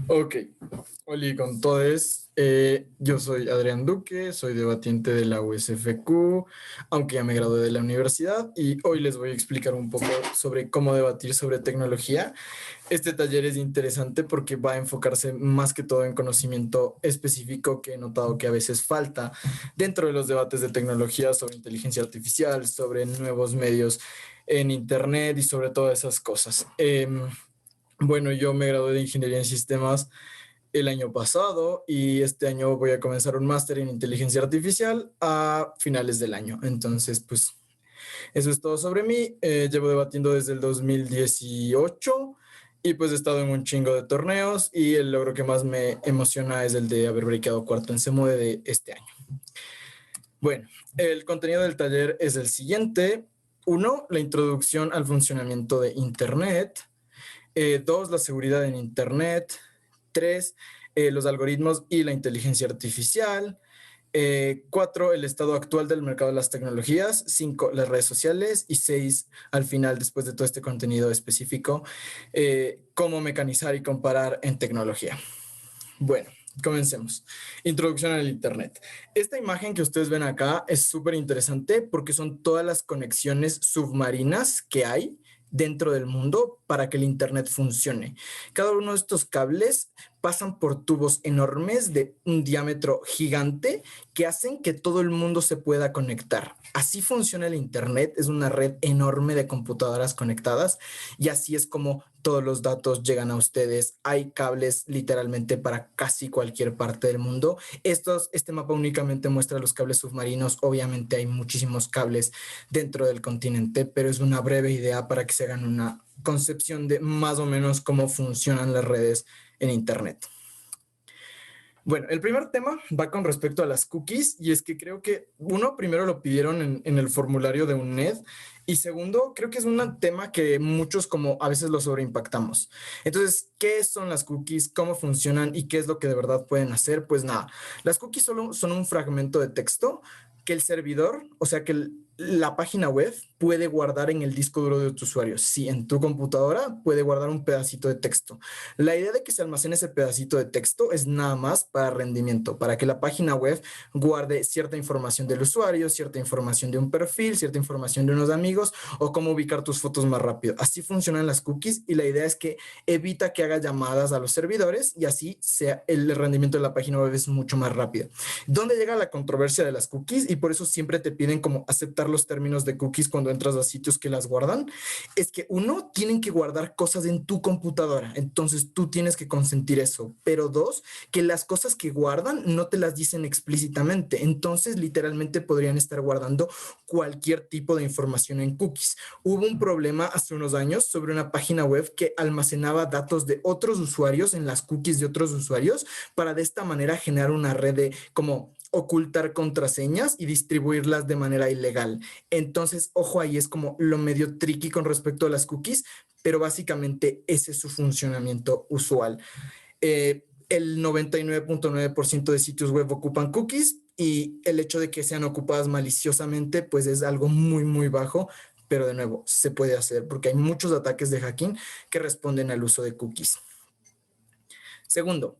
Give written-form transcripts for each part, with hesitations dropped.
Ok, hola con todos. Yo soy Adrián Duque, soy debatiente de la USFQ, aunque ya me gradué de la universidad y hoy les voy a explicar un poco sobre cómo debatir sobre tecnología. Este taller es interesante porque va a enfocarse más que todo en conocimiento específico que he notado que a veces falta dentro de los debates de tecnología sobre inteligencia artificial, sobre nuevos medios en Internet y sobre todas esas cosas. Bueno, yo me gradué de Ingeniería en Sistemas el año pasado y este año voy a comenzar un máster en inteligencia artificial a finales del año. Entonces, pues eso es todo sobre mí. Llevo debatiendo desde el 2018 y pues he estado en un chingo de torneos y el logro que más me emociona es el de haber breakado cuarto en CEMUDE de este año. Bueno, el contenido del taller es el siguiente. Uno, la introducción al funcionamiento de Internet. Dos, la seguridad en Internet. Tres, los algoritmos y la inteligencia artificial. Cuatro, el estado actual del mercado de las tecnologías. Cinco, las redes sociales. Y seis, al final, después de todo este contenido específico, cómo mecanizar y comparar en tecnología. Bueno, comencemos. Introducción al Internet. Esta imagen que ustedes ven acá es súper interesante porque son todas las conexiones submarinas que hay dentro del mundo para que el Internet funcione. Cada uno de estos cables pasan por tubos enormes de un diámetro gigante que hacen que todo el mundo se pueda conectar. Así funciona el Internet, es una red enorme de computadoras conectadas y así es como todos los datos llegan a ustedes. Hay cables literalmente para casi cualquier parte del mundo. Este mapa únicamente muestra los cables submarinos. Obviamente hay muchísimos cables dentro del continente, pero es una breve idea para que se hagan una concepción de más o menos cómo funcionan las redes en Internet. Bueno, el primer tema va con respecto a las cookies y es que creo que uno, primero lo pidieron en el formulario de UNED y segundo, creo que es un tema que muchos como a veces lo sobreimpactamos. Entonces, ¿qué son las cookies? ¿Cómo funcionan? ¿Y qué es lo que de verdad pueden hacer? Pues nada, las cookies solo son un fragmento de texto que el servidor, o sea que la página web puede guardar en el disco duro de tu usuario. Sí, en tu computadora puede guardar un pedacito de texto. La idea de que se almacene ese pedacito de texto es nada más para rendimiento, para que la página web guarde cierta información del usuario, cierta información de un perfil, cierta información de unos amigos o cómo ubicar tus fotos más rápido. Así funcionan las cookies y la idea es que evita que haga llamadas a los servidores y así sea el rendimiento de la página web es mucho más rápido. ¿Dónde llega la controversia de las cookies? Y por eso siempre te piden como aceptar los términos de cookies cuando entras a sitios que las guardan. Es que uno, tienen que guardar cosas en tu computadora. Entonces tú tienes que consentir eso. Pero dos, que las cosas que guardan no te las dicen explícitamente. Entonces literalmente podrían estar guardando cualquier tipo de información en cookies. Hubo un problema hace unos años sobre una página web que almacenaba datos de otros usuarios en las cookies de otros usuarios para de esta manera generar una red de como ocultar contraseñas y distribuirlas de manera ilegal. Entonces, ojo ahí, es como lo medio tricky con respecto a las cookies, pero básicamente ese es su funcionamiento usual. El 99.9% de sitios web ocupan cookies y el hecho de que sean ocupadas maliciosamente, pues es algo muy, muy bajo, pero de nuevo, se puede hacer porque hay muchos ataques de hacking que responden al uso de cookies. Segundo,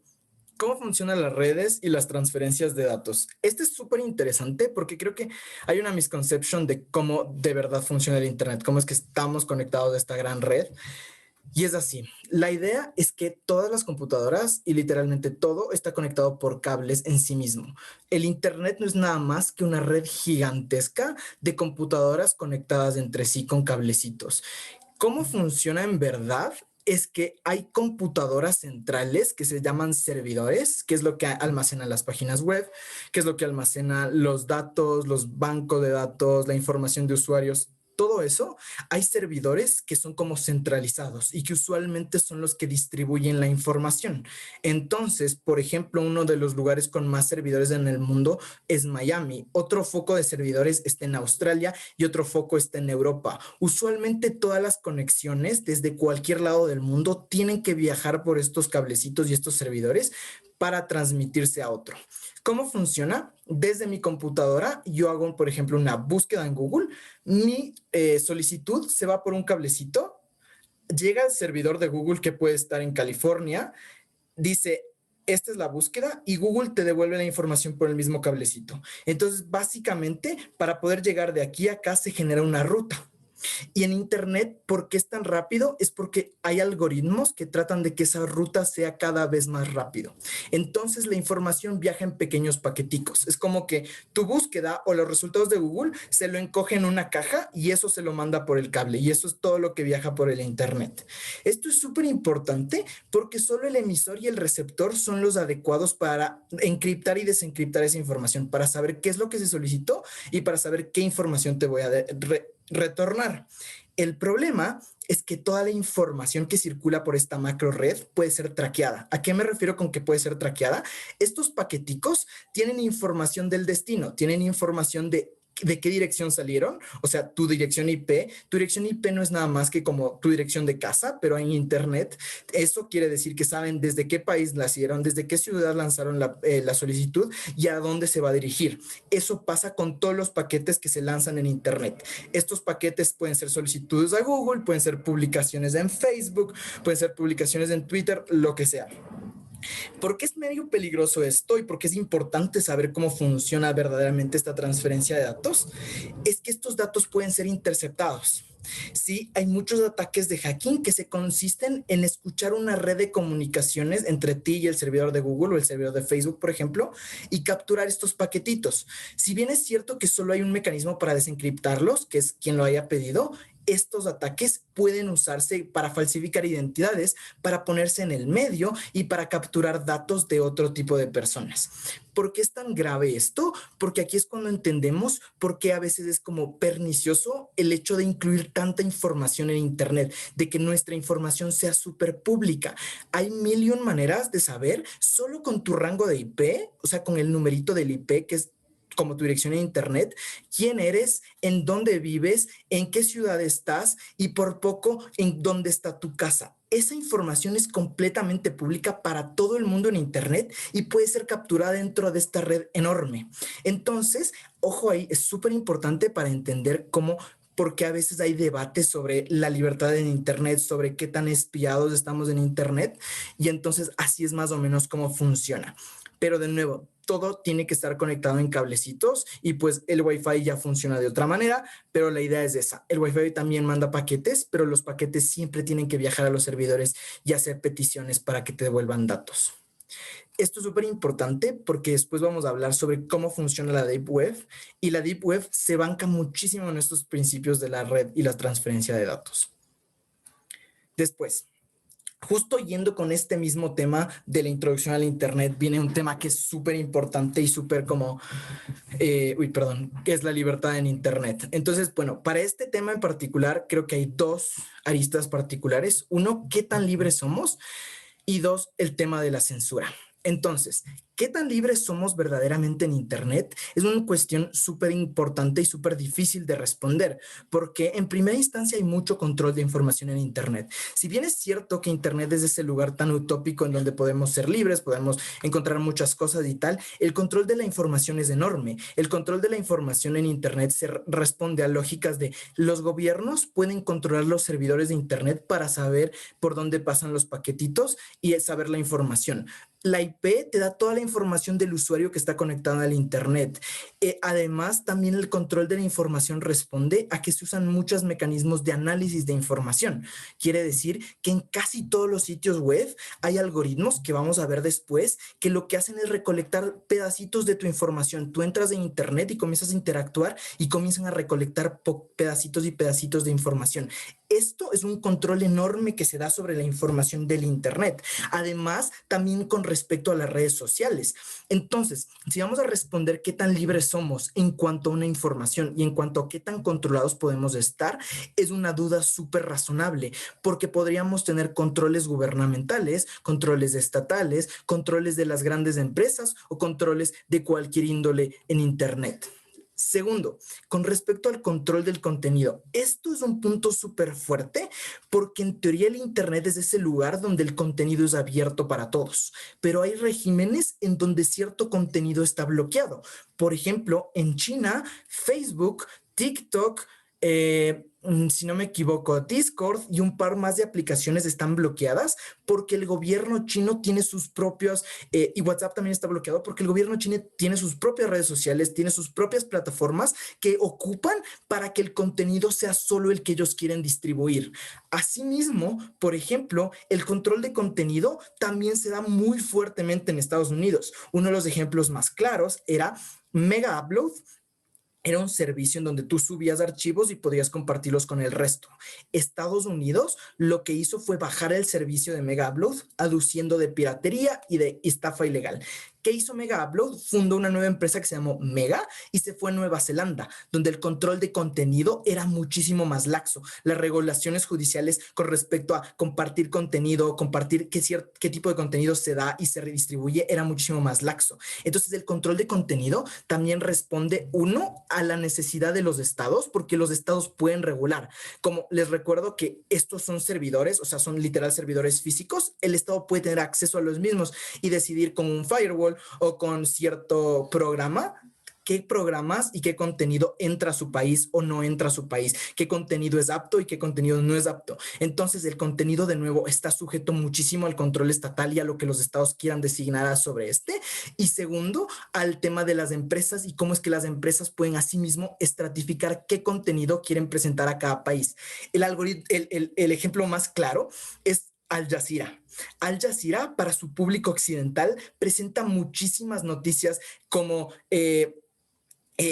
¿cómo funcionan las redes y las transferencias de datos? Este es súper interesante porque creo que hay una misconception de cómo de verdad funciona el Internet, cómo es que estamos conectados a esta gran red. Y es así, la idea es que todas las computadoras y literalmente todo está conectado por cables en sí mismo. El Internet no es nada más que una red gigantesca de computadoras conectadas entre sí con cablecitos. ¿Cómo funciona en verdad? Es que hay computadoras centrales que se llaman servidores, que es lo que almacena las páginas web, que es lo que almacena los datos, los bancos de datos, la información de usuarios. Todo eso, hay servidores que son como centralizados y que usualmente son los que distribuyen la información. Entonces, por ejemplo, uno de los lugares con más servidores en el mundo es Miami. Otro foco de servidores está en Australia y otro foco está en Europa. Usualmente todas las conexiones desde cualquier lado del mundo tienen que viajar por estos cablecitos y estos servidores para transmitirse a otro. ¿Cómo funciona? Desde mi computadora, yo hago, por ejemplo, una búsqueda en Google. Mi solicitud se va por un cablecito, llega al servidor de Google que puede estar en California, dice, esta es la búsqueda y Google te devuelve la información por el mismo cablecito. Entonces, básicamente, para poder llegar de aquí a acá se genera una ruta. Y en Internet, ¿por qué es tan rápido? Es porque hay algoritmos que tratan de que esa ruta sea cada vez más rápido. Entonces la información viaja en pequeños paqueticos. Es como que tu búsqueda o los resultados de Google se lo encoge en una caja y eso se lo manda por el cable. Y eso es todo lo que viaja por el Internet. Esto es súper importante porque solo el emisor y el receptor son los adecuados para encriptar y desencriptar esa información, para saber qué es lo que se solicitó y para saber qué información te voy a retornar. El problema es que toda la información que circula por esta macro red puede ser traqueada. ¿A qué me refiero con que puede ser traqueada? Estos paqueticos tienen información del destino, tienen información de qué dirección salieron, o sea, tu dirección IP. Tu dirección IP no es nada más que como tu dirección de casa, pero en Internet. Eso quiere decir que saben desde qué país nacieron, desde qué ciudad lanzaron la solicitud y a dónde se va a dirigir. Eso pasa con todos los paquetes que se lanzan en Internet. Estos paquetes pueden ser solicitudes a Google, pueden ser publicaciones en Facebook, pueden ser publicaciones en Twitter, lo que sea. ¿Por qué es medio peligroso esto y por qué es importante saber cómo funciona verdaderamente esta transferencia de datos? Es que estos datos pueden ser interceptados. Sí, hay muchos ataques de hacking que se consisten en escuchar una red de comunicaciones entre ti y el servidor de Google o el servidor de Facebook, por ejemplo, y capturar estos paquetitos. Si bien es cierto que solo hay un mecanismo para desencriptarlos, que es quien lo haya pedido, estos ataques pueden usarse para falsificar identidades, para ponerse en el medio y para capturar datos de otro tipo de personas. ¿Por qué es tan grave esto? Porque aquí es cuando entendemos por qué a veces es como pernicioso el hecho de incluir tanta información en Internet, de que nuestra información sea súper pública. Hay mil y un maneras de saber solo con tu rango de IP, o sea, con el numerito del IP, que es como tu dirección en Internet, quién eres, en dónde vives, en qué ciudad estás y por poco en dónde está tu casa. Esa información es completamente pública para todo el mundo en Internet y puede ser capturada dentro de esta red enorme. Entonces, ojo ahí, es súper importante para entender cómo porque a veces hay debates sobre la libertad en Internet, sobre qué tan espiados estamos en Internet, y entonces así es más o menos cómo funciona. Pero de nuevo, todo tiene que estar conectado en cablecitos y pues el Wi-Fi ya funciona de otra manera, pero la idea es esa. El Wi-Fi también manda paquetes, pero los paquetes siempre tienen que viajar a los servidores y hacer peticiones para que te devuelvan datos. Esto es súper importante porque después vamos a hablar sobre cómo funciona la Deep Web y la Deep Web se banca muchísimo en estos principios de la red y la transferencia de datos. Después, justo yendo con este mismo tema de la introducción al Internet, viene un tema que es súper importante y súper como, que es la libertad en Internet. Entonces, bueno, para este tema en particular, creo que hay dos aristas particulares. Uno, ¿qué tan libres somos? Y dos, el tema de la censura. Entonces, ¿qué tan libres somos verdaderamente en Internet? Es una cuestión súper importante y súper difícil de responder, porque en primera instancia hay mucho control de información en Internet. Si bien es cierto que Internet es ese lugar tan utópico en donde podemos ser libres, podemos encontrar muchas cosas y tal, el control de la información es enorme. El control de la información en Internet se responde a lógicas de los gobiernos pueden controlar los servidores de Internet para saber por dónde pasan los paquetitos y saber la información. La IP te da toda la información del usuario que está conectado al Internet. Además, también el control de la información responde a que se usan muchos mecanismos de análisis de información. Quiere decir que en casi todos los sitios web hay algoritmos que vamos a ver después que lo que hacen es recolectar pedacitos de tu información. Tú entras en Internet y comienzas a interactuar y comienzan a recolectar pedacitos y pedacitos de información. Esto es un control enorme que se da sobre la información del Internet. Además, también con respecto a las redes sociales. Entonces, si vamos a responder qué tan libres somos en cuanto a una información y en cuanto a qué tan controlados podemos estar, es una duda súper razonable, porque podríamos tener controles gubernamentales, controles estatales, controles de las grandes empresas o controles de cualquier índole en Internet. Segundo, con respecto al control del contenido, esto es un punto súper fuerte porque en teoría el Internet es ese lugar donde el contenido es abierto para todos, pero hay regímenes en donde cierto contenido está bloqueado. Por ejemplo, en China, Facebook, TikTok, si no me equivoco, Discord y un par más de aplicaciones están bloqueadas porque el gobierno chino tiene sus propios, y WhatsApp también está bloqueado porque el gobierno chino tiene sus propias redes sociales, tiene sus propias plataformas que ocupan para que el contenido sea solo el que ellos quieren distribuir. Asimismo, por ejemplo, el control de contenido también se da muy fuertemente en Estados Unidos. Uno de los ejemplos más claros era Mega Upload. Era un servicio en donde tú subías archivos y podías compartirlos con el resto. Estados Unidos lo que hizo fue bajar el servicio de Mega Upload, aduciendo de piratería y de estafa ilegal. ¿Qué hizo Mega Upload? Fundó una nueva empresa que se llamó Mega y se fue a Nueva Zelanda, donde el control de contenido era muchísimo más laxo. Las regulaciones judiciales con respecto a compartir contenido, compartir qué tipo de contenido se da y se redistribuye era muchísimo más laxo. Entonces el control de contenido también responde, uno, a la necesidad de los estados, porque los estados pueden regular. Como les recuerdo que estos son servidores, o sea, son literal servidores físicos, el estado puede tener acceso a los mismos y decidir con un firewall o con cierto programa qué programas y qué contenido entra a su país o no entra a su país, qué contenido es apto y qué contenido no es apto. Entonces el contenido de nuevo está sujeto muchísimo al control estatal y a lo que los estados quieran designar sobre este. Y segundo, al tema de las empresas y cómo es que las empresas pueden asimismo estratificar qué contenido quieren presentar a cada país. El ejemplo más claro es Al Jazeera. Al Jazeera, para su público occidental, presenta muchísimas noticias como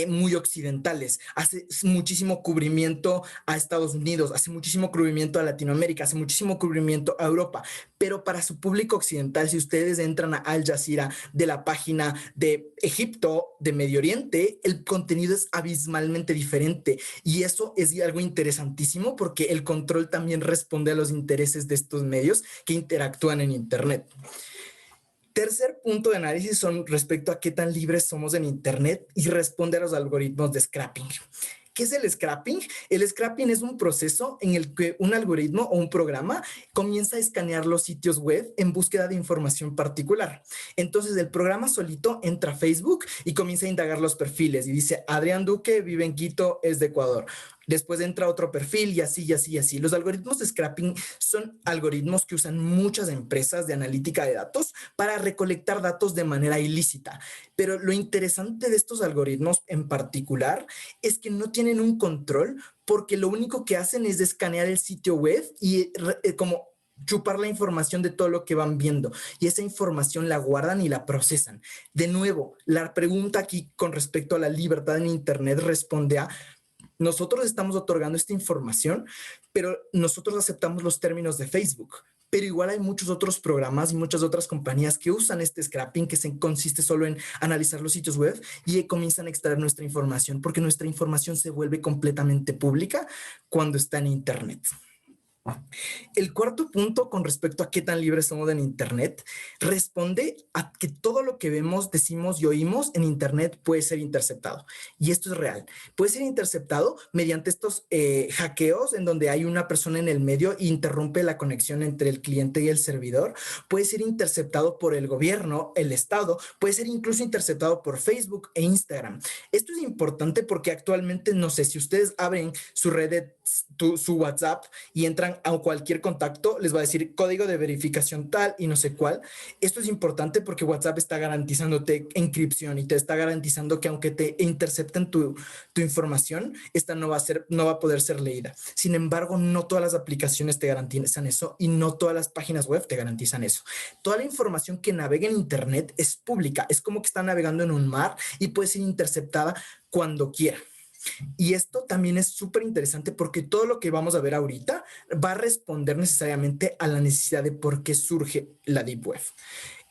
muy occidentales, hace muchísimo cubrimiento a Estados Unidos, hace muchísimo cubrimiento a Latinoamérica, hace muchísimo cubrimiento a Europa, pero para su público occidental, si ustedes entran a Al Jazeera de la página de Egipto, de Medio Oriente, el contenido es abismalmente diferente y eso es algo interesantísimo porque el control también responde a los intereses de estos medios que interactúan en Internet. Tercer punto de análisis son respecto a qué tan libres somos en Internet y responde a los algoritmos de scrapping. ¿Qué es el scrapping? El scrapping es un proceso en el que un algoritmo o un programa comienza a escanear los sitios web en búsqueda de información particular. Entonces el programa solito entra a Facebook y comienza a indagar los perfiles y dice, Adrián Duque vive en Quito, es de Ecuador. Después entra otro perfil y así, y así, y así. Los algoritmos de scrapping son algoritmos que usan muchas empresas de analítica de datos para recolectar datos de manera ilícita. Pero lo interesante de estos algoritmos en particular es que no tienen un control porque lo único que hacen es escanear el sitio web y como chupar la información de todo lo que van viendo y esa información la guardan y la procesan. De nuevo, la pregunta aquí con respecto a la libertad en Internet responde a nosotros estamos otorgando esta información, pero nosotros aceptamos los términos de Facebook. Pero igual hay muchos otros programas y muchas otras compañías que usan este scrapping que consiste solo en analizar los sitios web y comienzan a extraer nuestra información porque nuestra información se vuelve completamente pública cuando está en Internet. El cuarto punto con respecto a qué tan libres somos en Internet responde a que todo lo que vemos, decimos y oímos en Internet puede ser interceptado. Y esto es real. Puede ser interceptado mediante estos hackeos en donde hay una persona en el medio e interrumpe la conexión entre el cliente y el servidor. Puede ser interceptado por el gobierno, el Estado. Puede ser incluso interceptado por Facebook e Instagram. Esto es importante porque actualmente, no sé, si ustedes abren su red de su WhatsApp y entran a cualquier contacto, les va a decir código de verificación tal y no sé cuál. Esto es importante porque WhatsApp está garantizándote encripción y te está garantizando que aunque te intercepten tu información, esta no va a poder ser leída. Sin embargo, no todas las aplicaciones te garantizan eso y no todas las páginas web te garantizan eso. Toda la información que navega en Internet es pública, es como que está navegando en un mar y puede ser interceptada cuando quiera. Y esto también es súper interesante porque todo lo que vamos a ver ahorita va a responder necesariamente a la necesidad de por qué surge la Deep Web.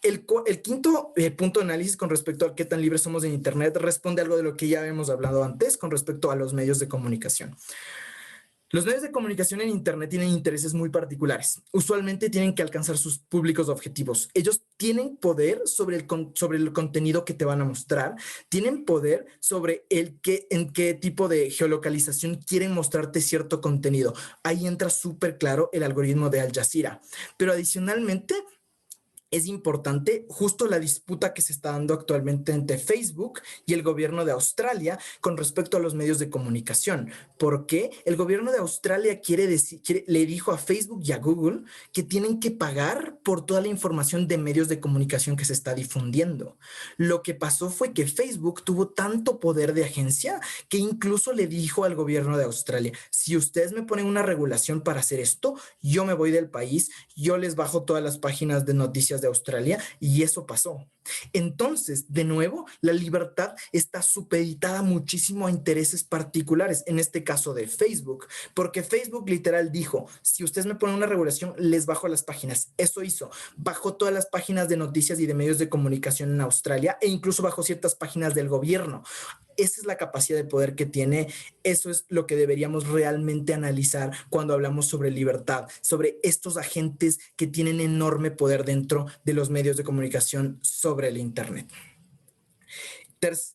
El quinto punto de análisis con respecto a qué tan libres somos en Internet responde a algo de lo que ya hemos hablado antes con respecto a los medios de comunicación. Los medios de comunicación en Internet tienen intereses muy particulares. Usualmente tienen que alcanzar sus públicos objetivos. Ellos tienen poder sobre el contenido que te van a mostrar, tienen poder sobre en qué tipo de geolocalización quieren mostrarte cierto contenido. Ahí entra súper claro el algoritmo de Al Jazeera. Pero adicionalmente, es importante justo la disputa que se está dando actualmente entre Facebook y el gobierno de Australia con respecto a los medios de comunicación. Porque el gobierno de Australia le dijo a Facebook y a Google que tienen que pagar por toda la información de medios de comunicación que se está difundiendo. Lo que pasó fue que Facebook tuvo tanto poder de agencia que incluso le dijo al gobierno de Australia, si ustedes me ponen una regulación para hacer esto, yo me voy del país, yo les bajo todas las páginas de noticias de Australia, y eso pasó. Entonces, de nuevo, la libertad está supeditada muchísimo a intereses particulares, en este caso de Facebook, porque Facebook literal dijo, si ustedes me ponen una regulación, les bajo las páginas. Eso hizo, bajó todas las páginas de noticias y de medios de comunicación en Australia e incluso bajó ciertas páginas del gobierno. Esa es la capacidad de poder que tiene. Eso es lo que deberíamos realmente analizar cuando hablamos sobre libertad, sobre estos agentes que tienen enorme poder dentro de los medios de comunicación sobre el Internet.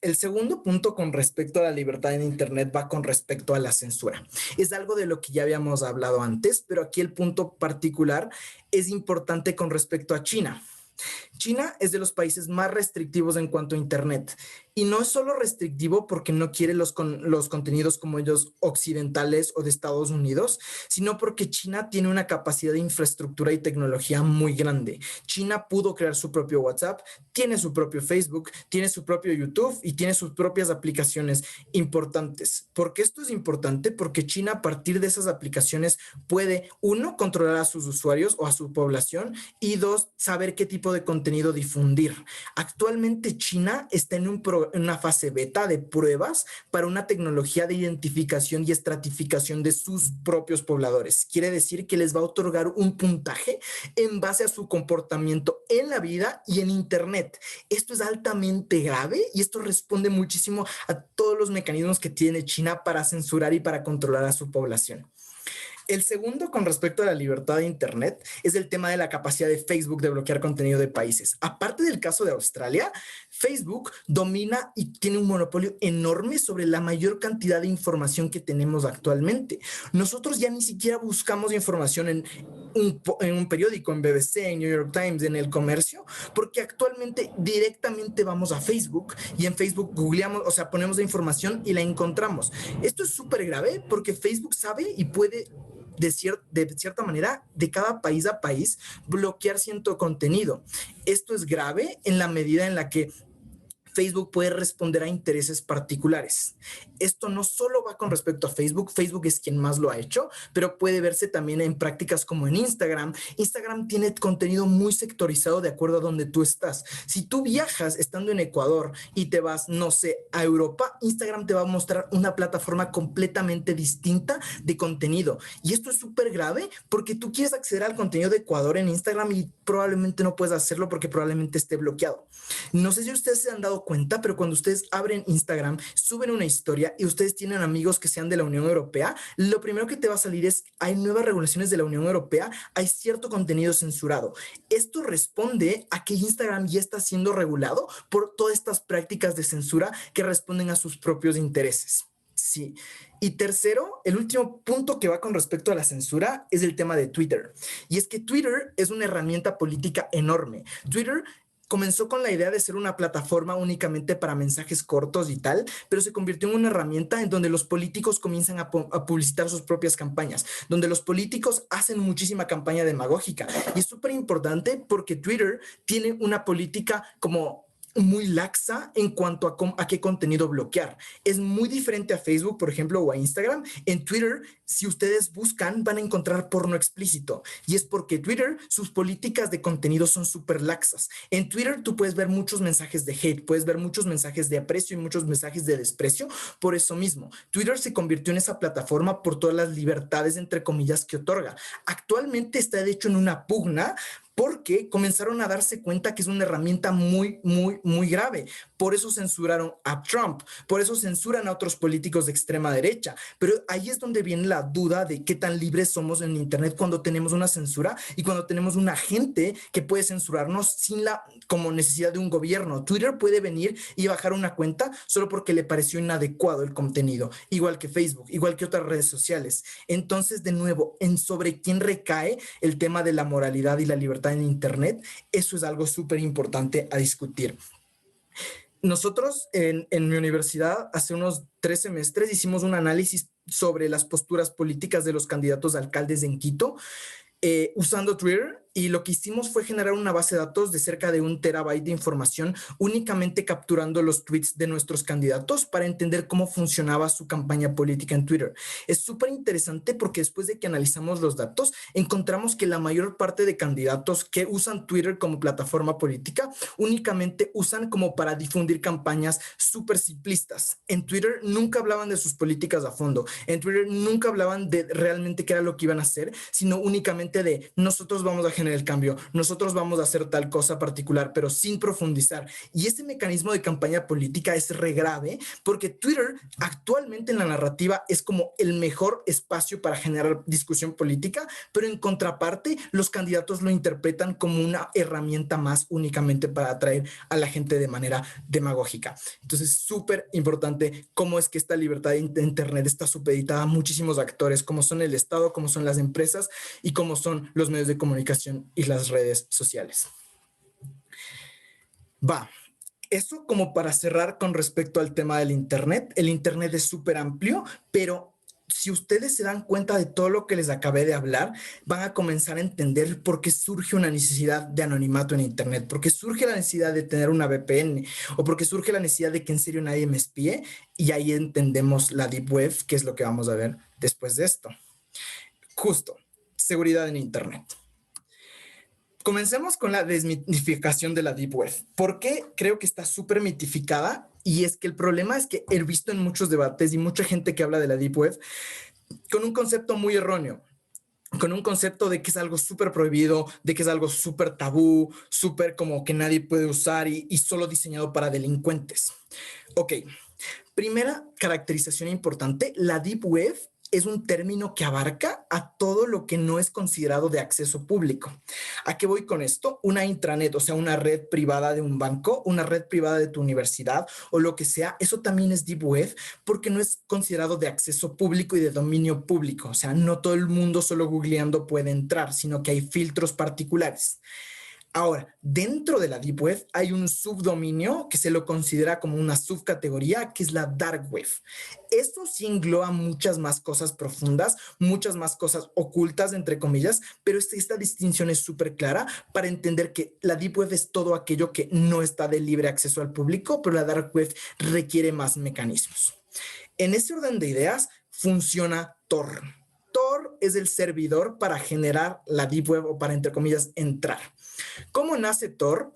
El segundo punto con respecto a la libertad en Internet va con respecto a la censura. Es algo de lo que ya habíamos hablado antes, pero aquí el punto particular es importante con respecto a China. China es de los países más restrictivos en cuanto a Internet. Y no es solo restrictivo porque no quiere los contenidos como ellos occidentales o de Estados Unidos, sino porque China tiene una capacidad de infraestructura y tecnología muy grande. China pudo crear su propio WhatsApp, tiene su propio Facebook, tiene su propio YouTube y tiene sus propias aplicaciones importantes. ¿Por qué esto es importante? Porque China a partir de esas aplicaciones puede, uno, controlar a sus usuarios o a su población y dos, saber qué tipo de contenido difundir. Actualmente China está en una fase beta de pruebas para una tecnología de identificación y estratificación de sus propios pobladores. Quiere decir que les va a otorgar un puntaje en base a su comportamiento en la vida y en Internet. Esto es altamente grave y esto responde muchísimo a todos los mecanismos que tiene China para censurar y para controlar a su población. El segundo, con respecto a la libertad de Internet, es el tema de la capacidad de Facebook de bloquear contenido de países. Aparte del caso de Australia, Facebook domina y tiene un monopolio enorme sobre la mayor cantidad de información que tenemos actualmente. Nosotros ya ni siquiera buscamos información en un periódico, en BBC, en New York Times, en El Comercio, porque actualmente directamente vamos a Facebook y en Facebook googleamos, o sea, ponemos la información y la encontramos. Esto es súper grave porque Facebook sabe y puede de cierta manera, de cada país a país, bloquear cierto contenido. Esto es grave en la medida en la que Facebook puede responder a intereses particulares. Esto no solo va con respecto a Facebook, Facebook es quien más lo ha hecho, pero puede verse también en prácticas como en Instagram. Instagram tiene contenido muy sectorizado de acuerdo a donde tú estás. Si tú viajas estando en Ecuador y te vas, no sé, a Europa, Instagram te va a mostrar una plataforma completamente distinta de contenido. Y esto es súper grave porque tú quieres acceder al contenido de Ecuador en Instagram y probablemente no puedes hacerlo porque probablemente esté bloqueado. No sé si ustedes se han dado cuenta, pero cuando ustedes abren Instagram, suben una historia y ustedes tienen amigos que sean de la Unión Europea, lo primero que te va a salir es, hay nuevas regulaciones de la Unión Europea, hay cierto contenido censurado. Esto responde a que Instagram ya está siendo regulado por todas estas prácticas de censura que responden a sus propios intereses. Sí. Y tercero, el último punto que va con respecto a la censura es el tema de Twitter. Y es que Twitter es una herramienta política enorme. Twitter comenzó con la idea de ser una plataforma únicamente para mensajes cortos y tal, pero se convirtió en una herramienta en donde los políticos comienzan a publicitar sus propias campañas, donde los políticos hacen muchísima campaña demagógica. Y es súper importante porque Twitter tiene una política como muy laxa en cuanto a qué contenido bloquear. Es muy diferente a Facebook, por ejemplo, o a Instagram. En Twitter, si ustedes buscan, van a encontrar porno explícito. Y es porque Twitter, sus políticas de contenido son súper laxas. En Twitter tú puedes ver muchos mensajes de hate, puedes ver muchos mensajes de aprecio y muchos mensajes de desprecio. Por eso mismo, Twitter se convirtió en esa plataforma por todas las libertades, entre comillas, que otorga. Actualmente está, de hecho, en una pugna porque comenzaron a darse cuenta que es una herramienta muy, muy, muy grave. Por eso censuraron a Trump, por eso censuran a otros políticos de extrema derecha. Pero ahí es donde viene la duda de qué tan libres somos en Internet cuando tenemos una censura y cuando tenemos un agente que puede censurarnos sin la como necesidad de un gobierno. Twitter puede venir y bajar una cuenta solo porque le pareció inadecuado el contenido, igual que Facebook, igual que otras redes sociales. Entonces, de nuevo, en sobre quién recae el tema de la moralidad y la libertad libertad en Internet, eso es algo súper importante a discutir. Nosotros en mi universidad hace unos 3 semestres hicimos un análisis sobre las posturas políticas de los candidatos a alcaldes en Quito, usando Twitter, y lo que hicimos fue generar una base de datos de cerca de 1 terabyte de información, únicamente capturando los tweets de nuestros candidatos para entender cómo funcionaba su campaña política en Twitter. Es súper interesante porque después de que analizamos los datos, encontramos que la mayor parte de candidatos que usan Twitter como plataforma política únicamente usan como para difundir campañas súper simplistas. En Twitter nunca hablaban de sus políticas a fondo, en Twitter nunca hablaban de realmente qué era lo que iban a hacer, sino únicamente de nosotros vamos a generar el cambio, nosotros vamos a hacer tal cosa particular, pero sin profundizar. Y ese mecanismo de campaña política es re grave porque Twitter actualmente en la narrativa es como el mejor espacio para generar discusión política, pero en contraparte los candidatos lo interpretan como una herramienta más únicamente para atraer a la gente de manera demagógica. Entonces, súper importante cómo es que esta libertad de Internet está supeditada a muchísimos actores, como son el Estado, como son las empresas y como son los medios de comunicación y las redes sociales. Eso como para cerrar con respecto al tema del Internet. El Internet es súper amplio, pero si ustedes se dan cuenta de todo lo que les acabé de hablar, van a comenzar a entender por qué surge una necesidad de anonimato en Internet, por qué surge la necesidad de tener una VPN o por qué surge la necesidad de que en serio nadie me espíe, y ahí entendemos la Deep Web, que es lo que vamos a ver después de esto. Justo, seguridad en Internet. Comencemos con la desmitificación de la Deep Web. ¿Por qué creo que está súper mitificada? Y es que el problema es que he visto en muchos debates y mucha gente que habla de la Deep Web con un concepto muy erróneo, con un concepto de que es algo súper prohibido, de que es algo súper tabú, súper como que nadie puede usar y solo diseñado para delincuentes. Ok, primera caracterización importante, la Deep Web es un término que abarca a todo lo que no es considerado de acceso público. ¿A qué voy con esto? Una intranet, o sea, una red privada de un banco, una red privada de tu universidad o lo que sea, eso también es Deep Web porque no es considerado de acceso público y de dominio público. O sea, no todo el mundo solo googleando puede entrar, sino que hay filtros particulares. Ahora, dentro de la Deep Web hay un subdominio que se lo considera como una subcategoría, que es la Dark Web. Esto sí engloba muchas más cosas profundas, muchas más cosas ocultas, entre comillas, pero esta distinción es súper clara para entender que la Deep Web es todo aquello que no está de libre acceso al público, pero la Dark Web requiere más mecanismos. En ese orden de ideas funciona Tor. Tor es el servidor para generar la Deep Web o para, entre comillas, entrar. ¿Cómo nace Tor?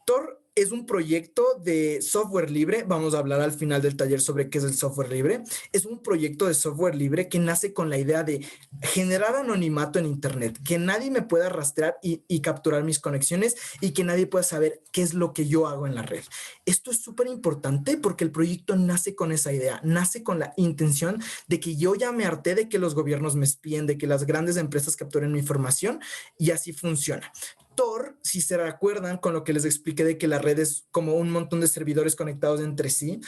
Tor es un proyecto de software libre. Vamos a hablar al final del taller sobre qué es el software libre. Es un proyecto de software libre que nace con la idea de generar anonimato en Internet, que nadie me pueda rastrear y capturar mis conexiones y que nadie pueda saber qué es lo que yo hago en la red. Esto es súper importante porque el proyecto nace con esa idea, nace con la intención de que yo ya me harté de que los gobiernos me espíen, de que las grandes empresas capturen mi información, y así funciona. Tor, si se recuerdan con lo que les expliqué de que la red es como un montón de servidores conectados entre sí,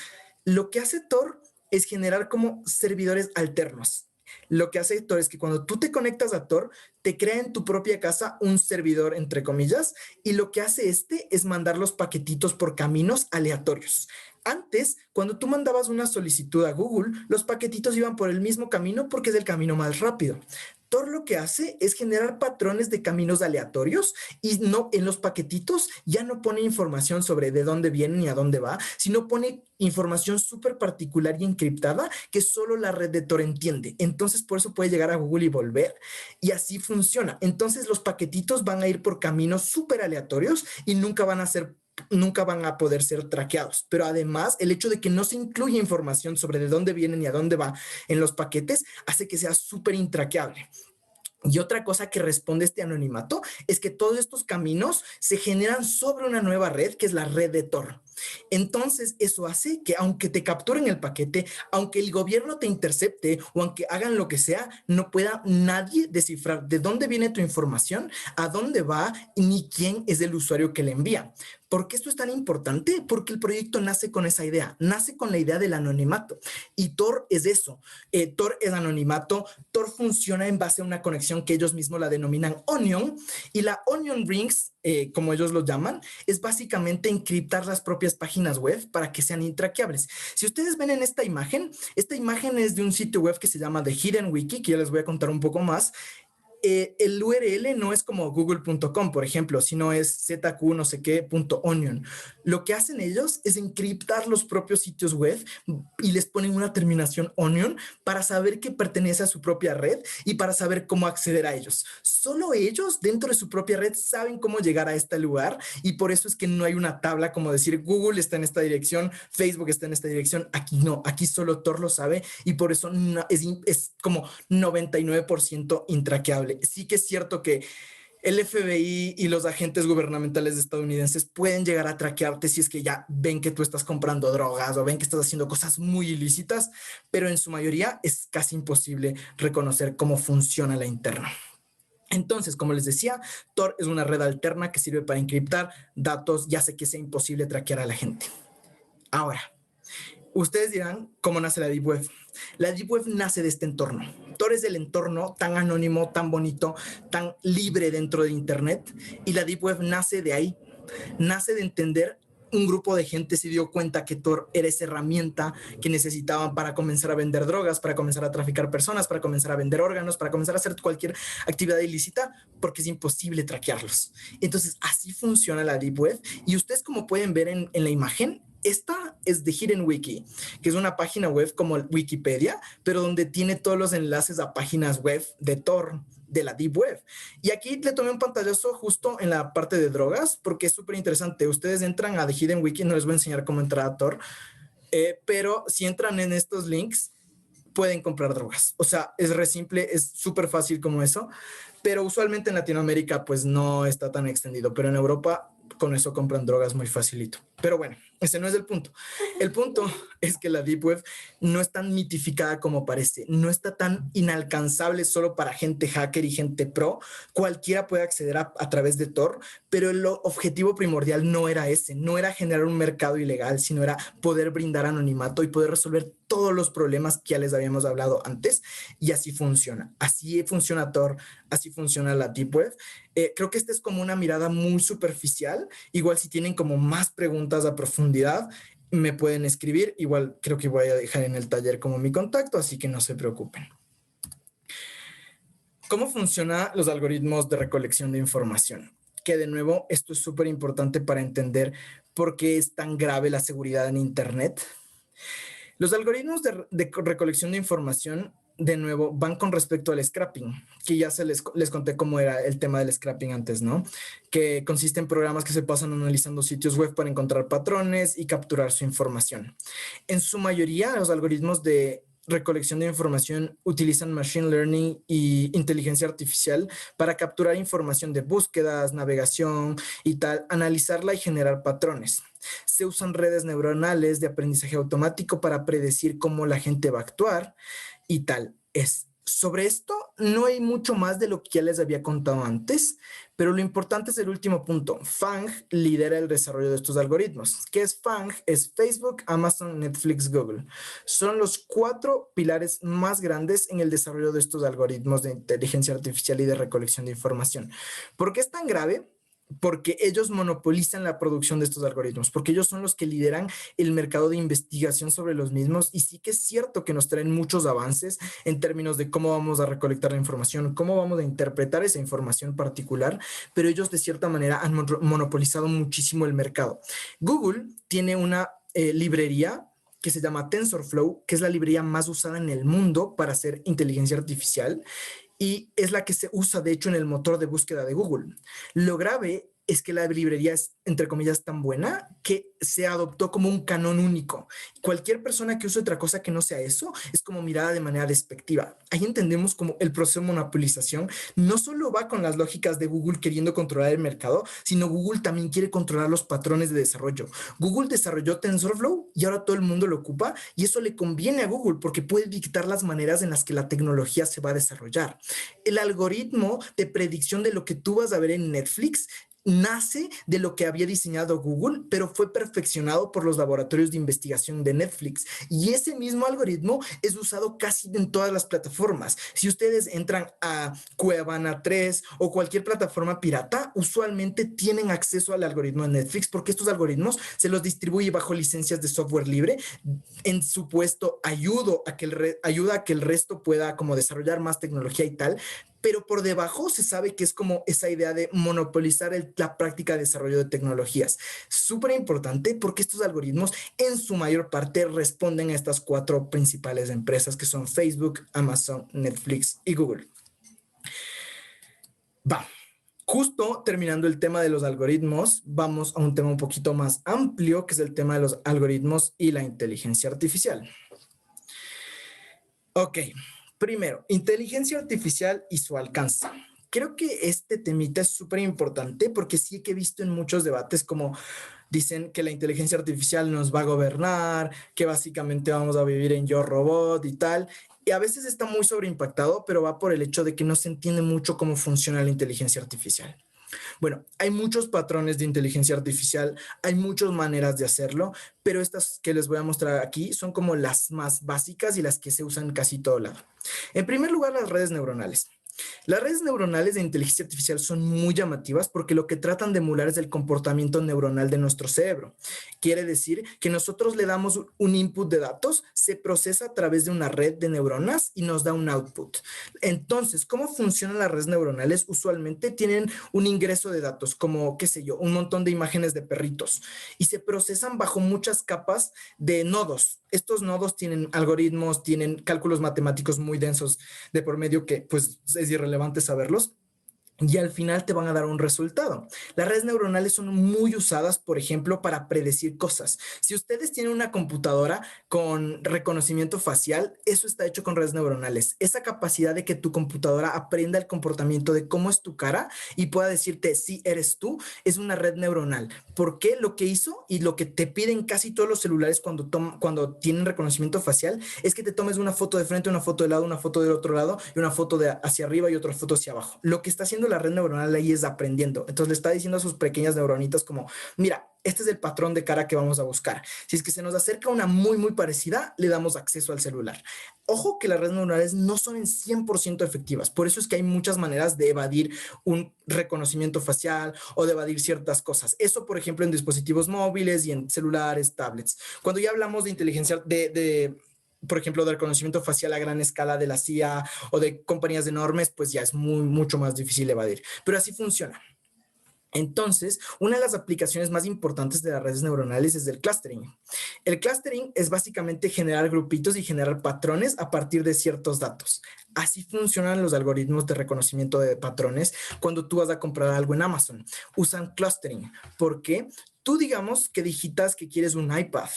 lo que hace Tor es generar como servidores alternos. Lo que hace Tor es que cuando tú te conectas a Tor, te crea en tu propia casa un servidor, entre comillas, y lo que hace es mandar los paquetitos por caminos aleatorios. Antes, cuando tú mandabas una solicitud a Google, los paquetitos iban por el mismo camino porque es el camino más rápido. Tor lo que hace es generar patrones de caminos aleatorios y no en los paquetitos ya no pone información sobre de dónde viene ni a dónde va, sino pone información súper particular y encriptada que solo la red de Tor entiende. Entonces, por eso puede llegar a Google y volver, y así funciona. Entonces, los paquetitos van a ir por caminos súper aleatorios y nunca van a poder ser traqueados. Pero además, el hecho de que no se incluya información sobre de dónde viene ni a dónde va en los paquetes hace que sea súper intraqueable. Y otra cosa que responde este anonimato es que todos estos caminos se generan sobre una nueva red, que es la red de Tor. Entonces, eso hace que aunque te capturen el paquete, aunque el gobierno te intercepte o aunque hagan lo que sea, no pueda nadie descifrar de dónde viene tu información, a dónde va ni quién es el usuario que le envía. ¿Por qué esto es tan importante? Porque el proyecto nace con esa idea, nace con la idea del anonimato. Y Tor es eso, Tor es anonimato, Tor funciona en base a una conexión que ellos mismos la denominan Onion, y la Onion Rings, como ellos lo llaman, es básicamente encriptar las propias páginas web para que sean intraqueables. Si ustedes ven en esta imagen es de un sitio web que se llama The Hidden Wiki, que ya les voy a contar un poco más. El URL no es como google.com, por ejemplo, sino es zq no sé qué .onion. Lo que hacen ellos es encriptar los propios sitios web y les ponen una terminación onion para saber que pertenece a su propia red y para saber cómo acceder a ellos. Solo ellos dentro de su propia red saben cómo llegar a este lugar, y por eso es que no hay una tabla como decir Google está en esta dirección, Facebook está en esta dirección. Aquí no, aquí solo Tor lo sabe, y por eso no, es como 99% intraqueable. Sí que es cierto que el FBI y los agentes gubernamentales estadounidenses pueden llegar a traquearte si es que ya ven que tú estás comprando drogas o ven que estás haciendo cosas muy ilícitas, pero en su mayoría es casi imposible reconocer cómo funciona la interna. Entonces, como les decía, Tor es una red alterna que sirve para encriptar datos y hace que sea imposible traquear a la gente. Ahora, ustedes dirán, ¿cómo nace la Deep Web? La Deep Web nace de este entorno. Tor es el entorno tan anónimo, tan bonito, tan libre dentro de Internet, y la Deep Web nace de ahí. Nace de entender, un grupo de gente se dio cuenta que Tor era esa herramienta que necesitaban para comenzar a vender drogas, para comenzar a traficar personas, para comenzar a vender órganos, para comenzar a hacer cualquier actividad ilícita, porque es imposible traquearlos. Entonces, así funciona la Deep Web, y ustedes, como pueden ver en la imagen, esta es The Hidden Wiki, que es una página web como Wikipedia, pero donde tiene todos los enlaces a páginas web de Tor, de la Deep Web. Y aquí le tomé un pantallazo justo en la parte de drogas, porque es súper interesante. Ustedes entran a The Hidden Wiki, no les voy a enseñar cómo entrar a Tor, pero si entran en estos links, pueden comprar drogas. O sea, es re simple, es súper fácil como eso, pero usualmente en Latinoamérica pues no está tan extendido, pero en Europa con eso compran drogas muy facilito. Pero bueno, ese no es el punto. El punto es que la Deep Web no es tan mitificada como parece, no está tan inalcanzable solo para gente hacker y gente pro. Cualquiera puede acceder a través de Tor, pero el objetivo primordial no era ese, no era generar un mercado ilegal, sino era poder brindar anonimato y poder resolver todos los problemas que ya les habíamos hablado antes, y así funciona. Así funciona Tor, así funciona la Deep Web. Creo que esta es como una mirada muy superficial. Igual si tienen como más preguntas a profundidad, me pueden escribir. Igual creo que voy a dejar en el taller como mi contacto, así que no se preocupen. ¿Cómo funcionan los algoritmos de recolección de información? Que de nuevo, esto es súper importante para entender por qué es tan grave la seguridad en Internet. Los algoritmos de recolección de información, de nuevo, van con respecto al scrapping, que ya les conté cómo era el tema del scrapping antes, ¿no? Que consiste en programas que se pasan analizando sitios web para encontrar patrones y capturar su información. En su mayoría, los algoritmos de recolección de información utilizan machine learning y inteligencia artificial para capturar información de búsquedas, navegación y tal, analizarla y generar patrones. Se usan redes neuronales de aprendizaje automático para predecir cómo la gente va a actuar y tal. Sobre esto no hay mucho más de lo que ya les había contado antes, pero lo importante es el último punto. FANG lidera el desarrollo de estos algoritmos. ¿Qué es FANG? Es Facebook, Amazon, Netflix, Google. Son los 4 pilares más grandes en el desarrollo de estos algoritmos de inteligencia artificial y de recolección de información. ¿Por qué es tan grave? Porque ellos monopolizan la producción de estos algoritmos, porque ellos son los que lideran el mercado de investigación sobre los mismos, y sí que es cierto que nos traen muchos avances en términos de cómo vamos a recolectar la información, cómo vamos a interpretar esa información particular, pero ellos de cierta manera han monopolizado muchísimo el mercado. Google tiene una librería que se llama TensorFlow, que es la librería más usada en el mundo para hacer inteligencia artificial, y es la que se usa, de hecho, en el motor de búsqueda de Google. Lo grave es que la librería es, entre comillas, tan buena que se adoptó como un canon único. Cualquier persona que use otra cosa que no sea eso es como mirada de manera despectiva. Ahí entendemos como el proceso de monopolización no solo va con las lógicas de Google queriendo controlar el mercado, sino Google también quiere controlar los patrones de desarrollo. Google desarrolló TensorFlow y ahora todo el mundo lo ocupa, y eso le conviene a Google porque puede dictar las maneras en las que la tecnología se va a desarrollar. El algoritmo de predicción de lo que tú vas a ver en Netflix nace de lo que había diseñado Google, pero fue perfeccionado por los laboratorios de investigación de Netflix. Y ese mismo algoritmo es usado casi en todas las plataformas. Si ustedes entran a Cuevana 3 o cualquier plataforma pirata, usualmente tienen acceso al algoritmo de Netflix porque estos algoritmos se los distribuye bajo licencias de software libre. En supuesto, ayuda a que el resto pueda como desarrollar más tecnología y tal, pero por debajo se sabe que es como esa idea de monopolizar la práctica de desarrollo de tecnologías. Súper importante porque estos algoritmos en su mayor parte responden a estas 4 principales empresas que son Facebook, Amazon, Netflix y Google. Va. Justo terminando el tema de los algoritmos, vamos a un tema un poquito más amplio, que es el tema de los algoritmos y la inteligencia artificial. Ok, primero, inteligencia artificial y su alcance. Creo que este temita es súper importante porque sí que he visto en muchos debates como dicen que la inteligencia artificial nos va a gobernar, que básicamente vamos a vivir en Yo Robot y tal. Y a veces está muy sobreimpactado, pero va por el hecho de que no se entiende mucho cómo funciona la inteligencia artificial. Bueno, hay muchos patrones de inteligencia artificial, hay muchas maneras de hacerlo, pero estas que les voy a mostrar aquí son como las más básicas y las que se usan casi todo lado. En primer lugar, las redes neuronales. Las redes neuronales de inteligencia artificial son muy llamativas porque lo que tratan de emular es el comportamiento neuronal de nuestro cerebro. Quiere decir que nosotros le damos un input de datos, se procesa a través de una red de neuronas y nos da un output. Entonces, ¿cómo funcionan las redes neuronales? Usualmente tienen un ingreso de datos, como, qué sé yo, un montón de imágenes de perritos y se procesan bajo muchas capas de nodos. Estos nodos tienen algoritmos, tienen cálculos matemáticos muy densos de por medio que pues es irrelevante saberlos. Y al final te van a dar un resultado. Las redes neuronales son muy usadas, por ejemplo, para predecir cosas. Si ustedes tienen una computadora con reconocimiento facial, eso está hecho con redes neuronales. Esa capacidad de que tu computadora aprenda el comportamiento de cómo es tu cara y pueda decirte si eres tú, es una red neuronal. Porque lo que hizo y lo que te piden casi todos los celulares cuando tienen reconocimiento facial es que te tomes una foto de frente, una foto de lado, una foto del otro lado y una foto de hacia arriba y otra foto hacia abajo. Lo que está haciendo la red neuronal ahí es aprendiendo. Entonces le está diciendo a sus pequeñas neuronitas como, mira, este es el patrón de cara que vamos a buscar. Si es que se nos acerca una muy parecida, le damos acceso al celular. Ojo que las redes neuronales no son en 100% efectivas. Por eso es que hay muchas maneras de evadir un reconocimiento facial o de evadir ciertas cosas. Eso, por ejemplo, en dispositivos móviles y en celulares, tablets. Cuando ya hablamos de inteligencia por ejemplo, de reconocimiento facial a gran escala de la CIA o de compañías enormes, pues ya es mucho más difícil evadir. Pero así funciona. Entonces, una de las aplicaciones más importantes de las redes neuronales es el clustering. El clustering es básicamente generar grupitos y generar patrones a partir de ciertos datos. Así funcionan los algoritmos de reconocimiento de patrones cuando tú vas a comprar algo en Amazon. Usan clustering. ¿Por qué? Tú digamos que digitas que quieres un iPad.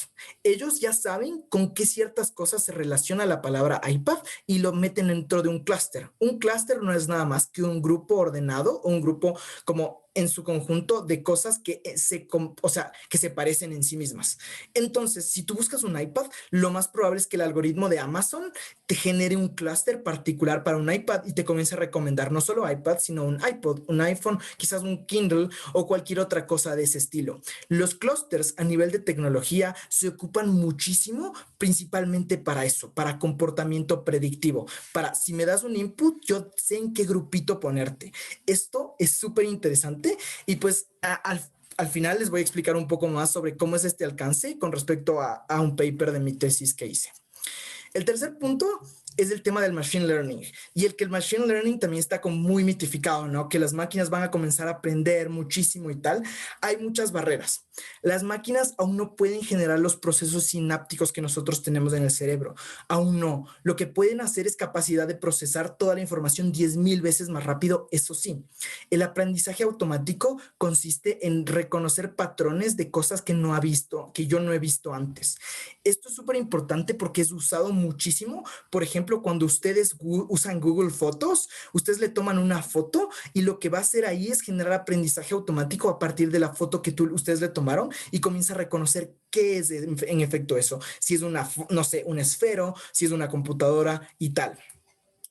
Ellos ya saben con qué ciertas cosas se relaciona la palabra iPad y lo meten dentro de un clúster. Un clúster no es nada más que un grupo ordenado o un grupo como en su conjunto de cosas que que se parecen en sí mismas. Entonces, si tú buscas un iPad, lo más probable es que el algoritmo de Amazon te genere un clúster particular para un iPad y te comience a recomendar no solo iPad, sino un iPod, un iPhone, quizás un Kindle o cualquier otra cosa de ese estilo. Los clústeres a nivel de tecnología se ocupan muchísimo, principalmente para eso, para comportamiento predictivo, para si me das un input, yo sé en qué grupito ponerte. Esto es súper interesante y pues al final les voy a explicar un poco más sobre cómo es este alcance con respecto a un paper de mi tesis que hice. El tercer punto es el tema del machine learning y el que el machine learning también está como muy mitificado, ¿no? Que las máquinas van a comenzar a aprender muchísimo y tal. Hay muchas barreras. Las máquinas aún no pueden generar los procesos sinápticos que nosotros tenemos en el cerebro. Aún no. Lo que pueden hacer es capacidad de procesar toda la información 10,000 veces más rápido, eso sí. El aprendizaje automático consiste en reconocer patrones de cosas que no ha visto, que yo no he visto antes. Esto es súper importante porque es usado muchísimo. Por ejemplo, cuando ustedes usan Google Fotos, ustedes le toman una foto y lo que va a hacer ahí es generar aprendizaje automático a partir de la foto que ustedes le tomaron y comienza a reconocer qué es en efecto eso. Si es una, no sé, un esfero, si es una computadora y tal.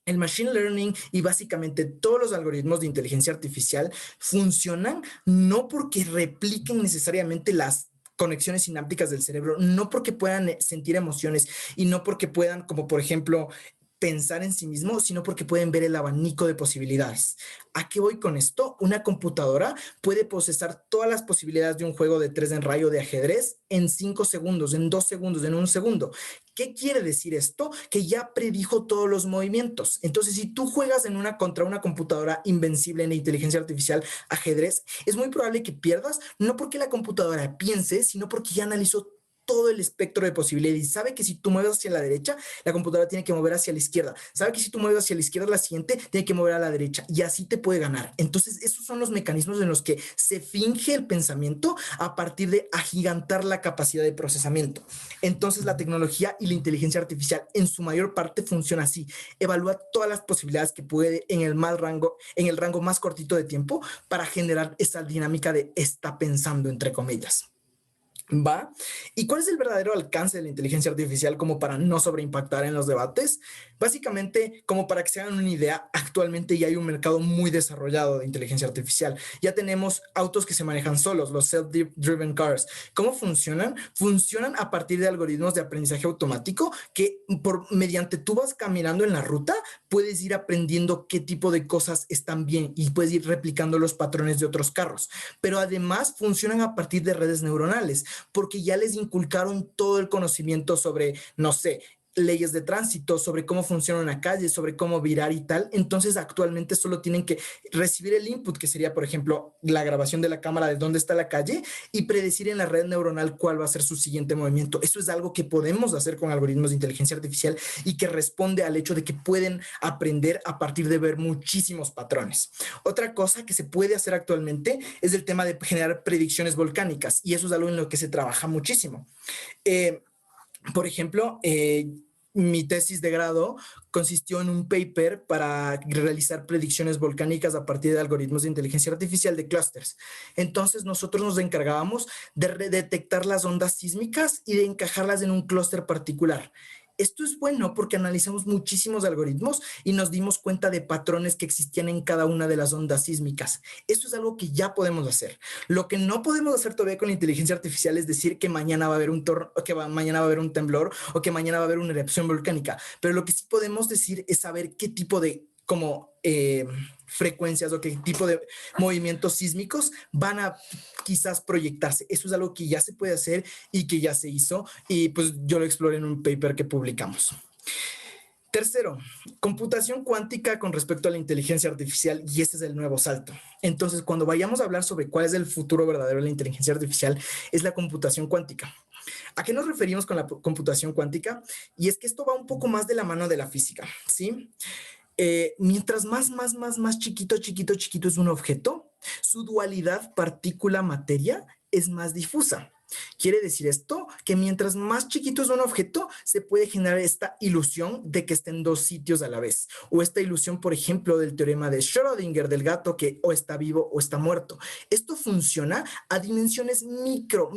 El machine learning y básicamente todos los algoritmos de inteligencia artificial funcionan no porque repliquen necesariamente las conexiones sinápticas del cerebro, no porque puedan sentir emociones y no porque puedan, como por ejemplo, pensar en sí mismo, sino porque pueden ver el abanico de posibilidades. ¿A qué voy con esto? Una computadora puede procesar todas las posibilidades de un juego de 3 en rayo de ajedrez en 5 segundos, en 2 segundos, en 1 segundo. ¿Qué quiere decir esto? Que ya predijo todos los movimientos. Entonces, si tú juegas contra una computadora invencible en inteligencia artificial ajedrez, es muy probable que pierdas, no porque la computadora piense, sino porque ya analizó todo el espectro de posibilidades y sabe que si tú mueves hacia la derecha, la computadora tiene que mover hacia la izquierda. Sabe que si tú mueves hacia la izquierda, la siguiente tiene que mover a la derecha y así te puede ganar. Entonces, esos son los mecanismos en los que se finge el pensamiento a partir de agigantar la capacidad de procesamiento. Entonces, la tecnología y la inteligencia artificial en su mayor parte funciona así. Evalúa todas las posibilidades que puede en el rango más cortito de tiempo para generar esa dinámica de está pensando, entre comillas. ¿Va? ¿Y cuál es el verdadero alcance de la inteligencia artificial como para no sobreimpactar en los debates? Básicamente, como para que se hagan una idea, actualmente ya hay un mercado muy desarrollado de inteligencia artificial. Ya tenemos autos que se manejan solos, los self-driven cars. ¿Cómo funcionan? Funcionan a partir de algoritmos de aprendizaje automático que mediante tú vas caminando en la ruta, puedes ir aprendiendo qué tipo de cosas están bien y puedes ir replicando los patrones de otros carros. Pero además funcionan a partir de redes neuronales porque ya les inculcaron todo el conocimiento sobre, no sé, leyes de tránsito, sobre cómo funciona una calle, sobre cómo virar y tal. Entonces, actualmente solo tienen que recibir el input, que sería, por ejemplo, la grabación de la cámara de dónde está la calle y predecir en la red neuronal cuál va a ser su siguiente movimiento. Eso es algo que podemos hacer con algoritmos de inteligencia artificial y que responde al hecho de que pueden aprender a partir de ver muchísimos patrones. Otra cosa que se puede hacer actualmente es el tema de generar predicciones volcánicas y eso es algo en lo que se trabaja muchísimo. Por ejemplo, mi tesis de grado consistió en un paper para realizar predicciones volcánicas a partir de algoritmos de inteligencia artificial de clústeres. Entonces, nosotros nos encargábamos de detectar las ondas sísmicas y de encajarlas en un clúster particular. Esto es bueno porque analizamos muchísimos algoritmos y nos dimos cuenta de patrones que existían en cada una de las ondas sísmicas. Eso es algo que ya podemos hacer. Lo que no podemos hacer todavía con la inteligencia artificial es decir que mañana va a haber mañana va a haber un temblor o que mañana va a haber una erupción volcánica. Pero lo que sí podemos decir es saber qué tipo de frecuencias o qué tipo de movimientos sísmicos van a quizás proyectarse. Eso es algo que ya se puede hacer y que ya se hizo y pues yo lo exploré en un paper que publicamos. Tercero, computación cuántica con respecto a la inteligencia artificial y este es el nuevo salto. Entonces, cuando vayamos a hablar sobre cuál es el futuro verdadero de la inteligencia artificial, es la computación cuántica. ¿A qué nos referimos con la computación cuántica? Y es que esto va un poco más de la mano de la física, ¿sí? Mientras más chiquito es un objeto, su dualidad partícula-materia es más difusa. Quiere decir esto que mientras más chiquito es un objeto, se puede generar esta ilusión de que está en dos sitios a la vez. O esta ilusión, por ejemplo, del teorema de Schrödinger del gato que o está vivo o está muerto. Esto funciona a dimensiones micro,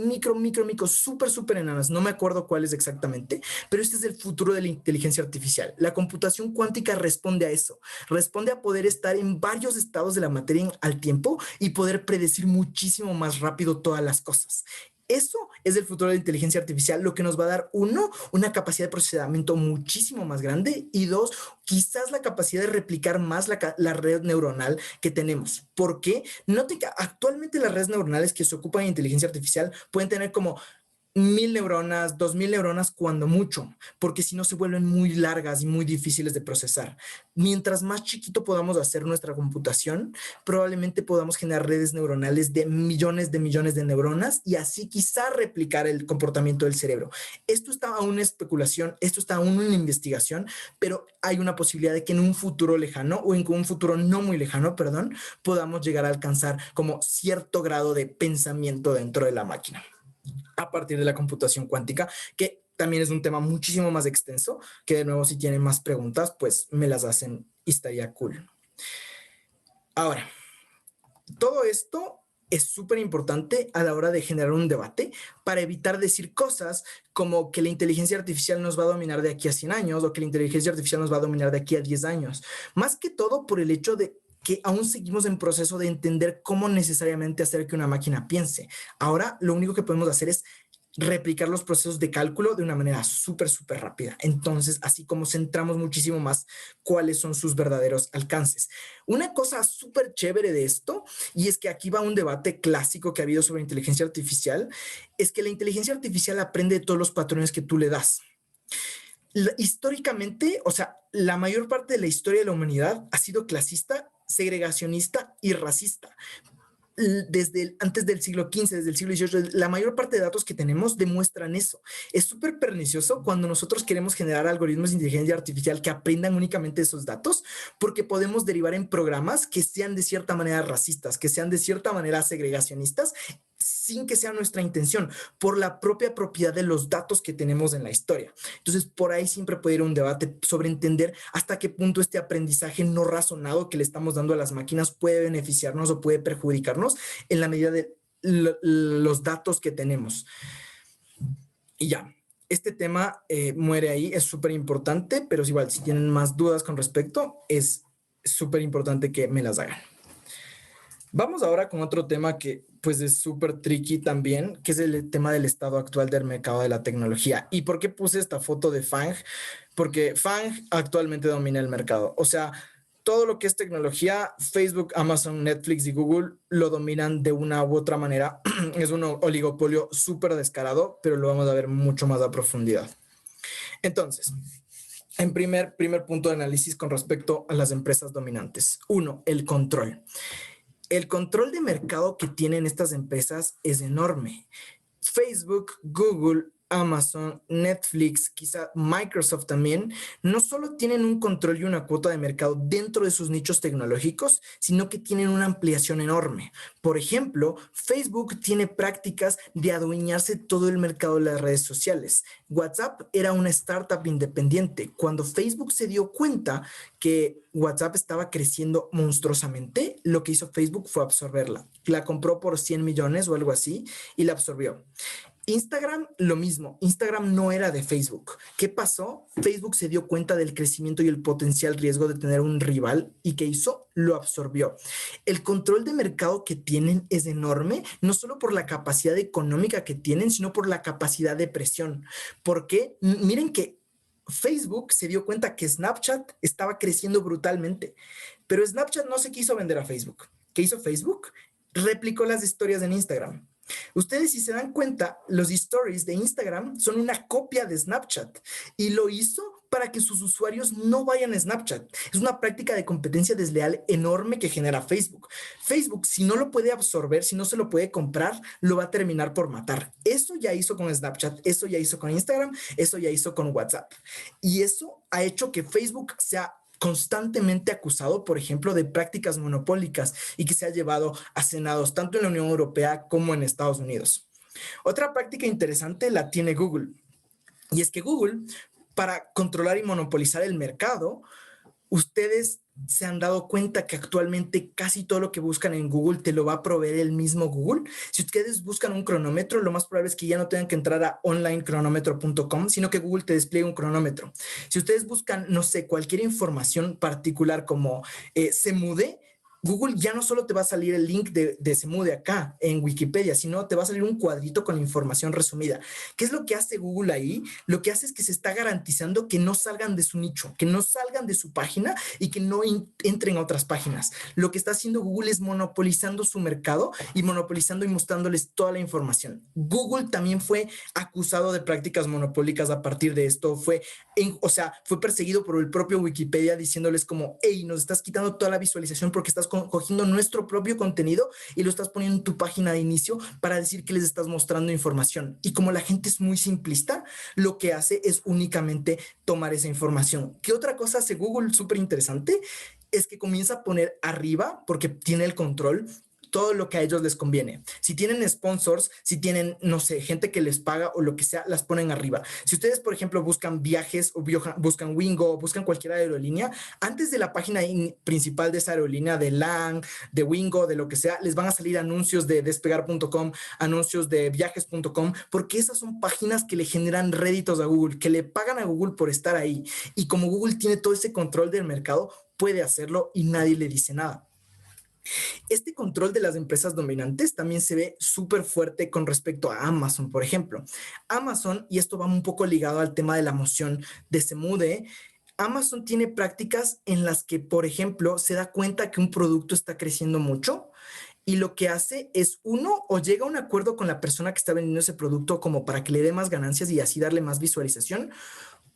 súper enanas. No me acuerdo cuáles exactamente, pero este es el futuro de la inteligencia artificial. La computación cuántica responde a eso. Responde a poder estar en varios estados de la materia al tiempo y poder predecir muchísimo más rápido todas las cosas. Eso es el futuro de la inteligencia artificial, lo que nos va a dar, uno, una capacidad de procesamiento muchísimo más grande y dos, quizás la capacidad de replicar más la red neuronal que tenemos. ¿Por qué? Note que actualmente las redes neuronales que se ocupan en inteligencia artificial pueden tener como 1000 neuronas, 2000 neuronas cuando mucho, porque si no se vuelven muy largas y muy difíciles de procesar. Mientras más chiquito podamos hacer nuestra computación, probablemente podamos generar redes neuronales de millones de neuronas y así quizá replicar el comportamiento del cerebro. Esto está aún en especulación, esto está aún en investigación, pero hay una posibilidad de que en un futuro lejano o en un futuro no muy lejano, perdón, podamos llegar a alcanzar como cierto grado de pensamiento dentro de la máquina a partir de la computación cuántica, que también es un tema muchísimo más extenso, que de nuevo si tienen más preguntas, pues me las hacen y estaría cool. Ahora, todo esto es súper importante a la hora de generar un debate para evitar decir cosas como que la inteligencia artificial nos va a dominar de aquí a 100 años o que la inteligencia artificial nos va a dominar de aquí a 10 años. Más que todo por el hecho de que aún seguimos en proceso de entender cómo necesariamente hacer que una máquina piense. Ahora lo único que podemos hacer es replicar los procesos de cálculo de una manera súper, súper rápida. Entonces, así como centramos muchísimo más cuáles son sus verdaderos alcances. Una cosa súper chévere de esto, y es que aquí va un debate clásico que ha habido sobre inteligencia artificial, es que la inteligencia artificial aprende de todos los patrones que tú le das. Históricamente, o sea, la mayor parte de la historia de la humanidad ha sido clasista, segregacionista y racista antes del siglo XV, desde el siglo XVIII, la mayor parte de datos que tenemos demuestran eso. Es súper pernicioso cuando nosotros queremos generar algoritmos de inteligencia artificial que aprendan únicamente esos datos, porque podemos derivar en programas que sean de cierta manera racistas, que sean de cierta manera segregacionistas, sin que sea nuestra intención, por la propia propiedad de los datos que tenemos en la historia. Entonces, por ahí siempre puede ir un debate sobre entender hasta qué punto este aprendizaje no razonado que le estamos dando a las máquinas puede beneficiarnos o puede perjudicarnos en la medida de los datos que tenemos. Y ya, este tema muere ahí, es súper importante, pero es igual, si tienen más dudas con respecto, es súper importante que me las hagan. Vamos ahora con otro tema que pues es súper tricky también, que es el tema del estado actual del mercado de la tecnología. ¿Y por qué puse esta foto de Fang? Porque Fang actualmente domina el mercado. O sea, todo lo que es tecnología, Facebook, Amazon, Netflix y Google lo dominan de una u otra manera. Es un oligopolio súper descarado, pero lo vamos a ver mucho más a profundidad. Entonces, en primer punto de análisis con respecto a las empresas dominantes. 1, el control. El control de mercado que tienen estas empresas es enorme. Facebook, Google, Amazon, Netflix, quizá Microsoft también, no solo tienen un control y una cuota de mercado dentro de sus nichos tecnológicos, sino que tienen una ampliación enorme. Por ejemplo, Facebook tiene prácticas de adueñarse todo el mercado de las redes sociales. WhatsApp era una startup independiente. Cuando Facebook se dio cuenta que WhatsApp estaba creciendo monstruosamente, lo que hizo Facebook fue absorberla. La compró por 100 millones o algo así y la absorbió. Instagram, lo mismo. Instagram no era de Facebook. ¿Qué pasó? Facebook se dio cuenta del crecimiento y el potencial riesgo de tener un rival y ¿qué hizo? Lo absorbió. El control de mercado que tienen es enorme, no solo por la capacidad económica que tienen, sino por la capacidad de presión. ¿Por qué? Miren que Facebook se dio cuenta que Snapchat estaba creciendo brutalmente, pero Snapchat no se quiso vender a Facebook. ¿Qué hizo Facebook? Replicó las historias en Instagram. Ustedes, si se dan cuenta, los stories de Instagram son una copia de Snapchat y lo hizo para que sus usuarios no vayan a Snapchat. Es una práctica de competencia desleal enorme que genera Facebook. Facebook, si no lo puede absorber, si no se lo puede comprar, lo va a terminar por matar. Eso ya hizo con Snapchat, eso ya hizo con Instagram, eso ya hizo con WhatsApp. Y eso ha hecho que Facebook sea constantemente acusado, por ejemplo, de prácticas monopólicas y que se ha llevado a senados tanto en la Unión Europea como en Estados Unidos. Otra práctica interesante la tiene Google, y es que Google, para controlar y monopolizar el mercado, ustedes se han dado cuenta que actualmente casi todo lo que buscan en Google te lo va a proveer el mismo Google. Si ustedes buscan un cronómetro, lo más probable es que ya no tengan que entrar a onlinecronometro.com, sino que Google te despliegue un cronómetro. Si ustedes buscan, no sé, cualquier información particular como Semude, Google ya no solo te va a salir el link de Semude acá en Wikipedia, sino te va a salir un cuadrito con la información resumida. ¿Qué es lo que hace Google ahí? Lo que hace es que se está garantizando que no salgan de su nicho, que no salgan de su página y que no entren a otras páginas. Lo que está haciendo Google es monopolizando su mercado y monopolizando y mostrándoles toda la información. Google también fue acusado de prácticas monopólicas a partir de esto. Fue perseguido por el propio Wikipedia diciéndoles como, hey, nos estás quitando toda la visualización porque estás cogiendo nuestro propio contenido y lo estás poniendo en tu página de inicio para decir que les estás mostrando información. Y como la gente es muy simplista, lo que hace es únicamente tomar esa información. ¿Qué otra cosa hace Google súper interesante? Es que comienza a poner arriba, porque tiene el control, todo lo que a ellos les conviene. Si tienen sponsors, si tienen, no sé, gente que les paga o lo que sea, las ponen arriba. Si ustedes, por ejemplo, buscan viajes o buscan Wingo o buscan cualquier aerolínea, antes de la página principal de esa aerolínea, de LAN, de Wingo, de lo que sea, les van a salir anuncios de despegar.com, anuncios de viajes.com, porque esas son páginas que le generan réditos a Google, que le pagan a Google por estar ahí. Y como Google tiene todo ese control del mercado, puede hacerlo y nadie le dice nada. Este control de las empresas dominantes también se ve súper fuerte con respecto a Amazon, por ejemplo. Amazon, y esto va un poco ligado al tema de la moción de Semude, Amazon tiene prácticas en las que, por ejemplo, se da cuenta que un producto está creciendo mucho y lo que hace es, uno, o llega a un acuerdo con la persona que está vendiendo ese producto como para que le dé más ganancias y así darle más visualización,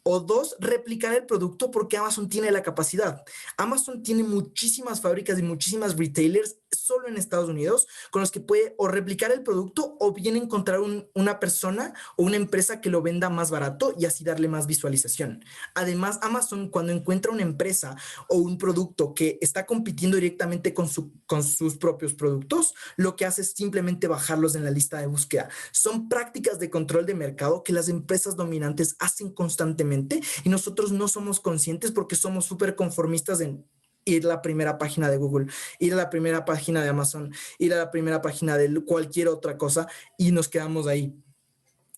o dos, replicar el producto porque Amazon tiene la capacidad. Amazon tiene muchísimas fábricas y muchísimas retailers solo en Estados Unidos con los que puede o replicar el producto o bien encontrar una persona o una empresa que lo venda más barato y así darle más visualización. Además, Amazon cuando encuentra una empresa o un producto que está compitiendo directamente con sus propios productos, lo que hace es simplemente bajarlos en la lista de búsqueda. Son prácticas de control de mercado que las empresas dominantes hacen constantemente y nosotros no somos conscientes porque somos súper conformistas en ir a la primera página de Google, ir a la primera página de Amazon, ir a la primera página de cualquier otra cosa y nos quedamos ahí.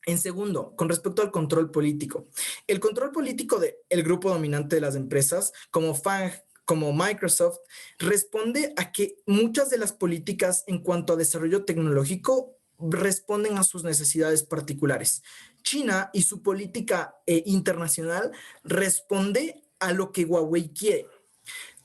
En segundo, con respecto al control político. El control político del grupo dominante de las empresas, como FANG, como Microsoft, responde a que muchas de las políticas en cuanto a desarrollo tecnológico responden a sus necesidades particulares. China y su política internacional responde a lo que Huawei quiere.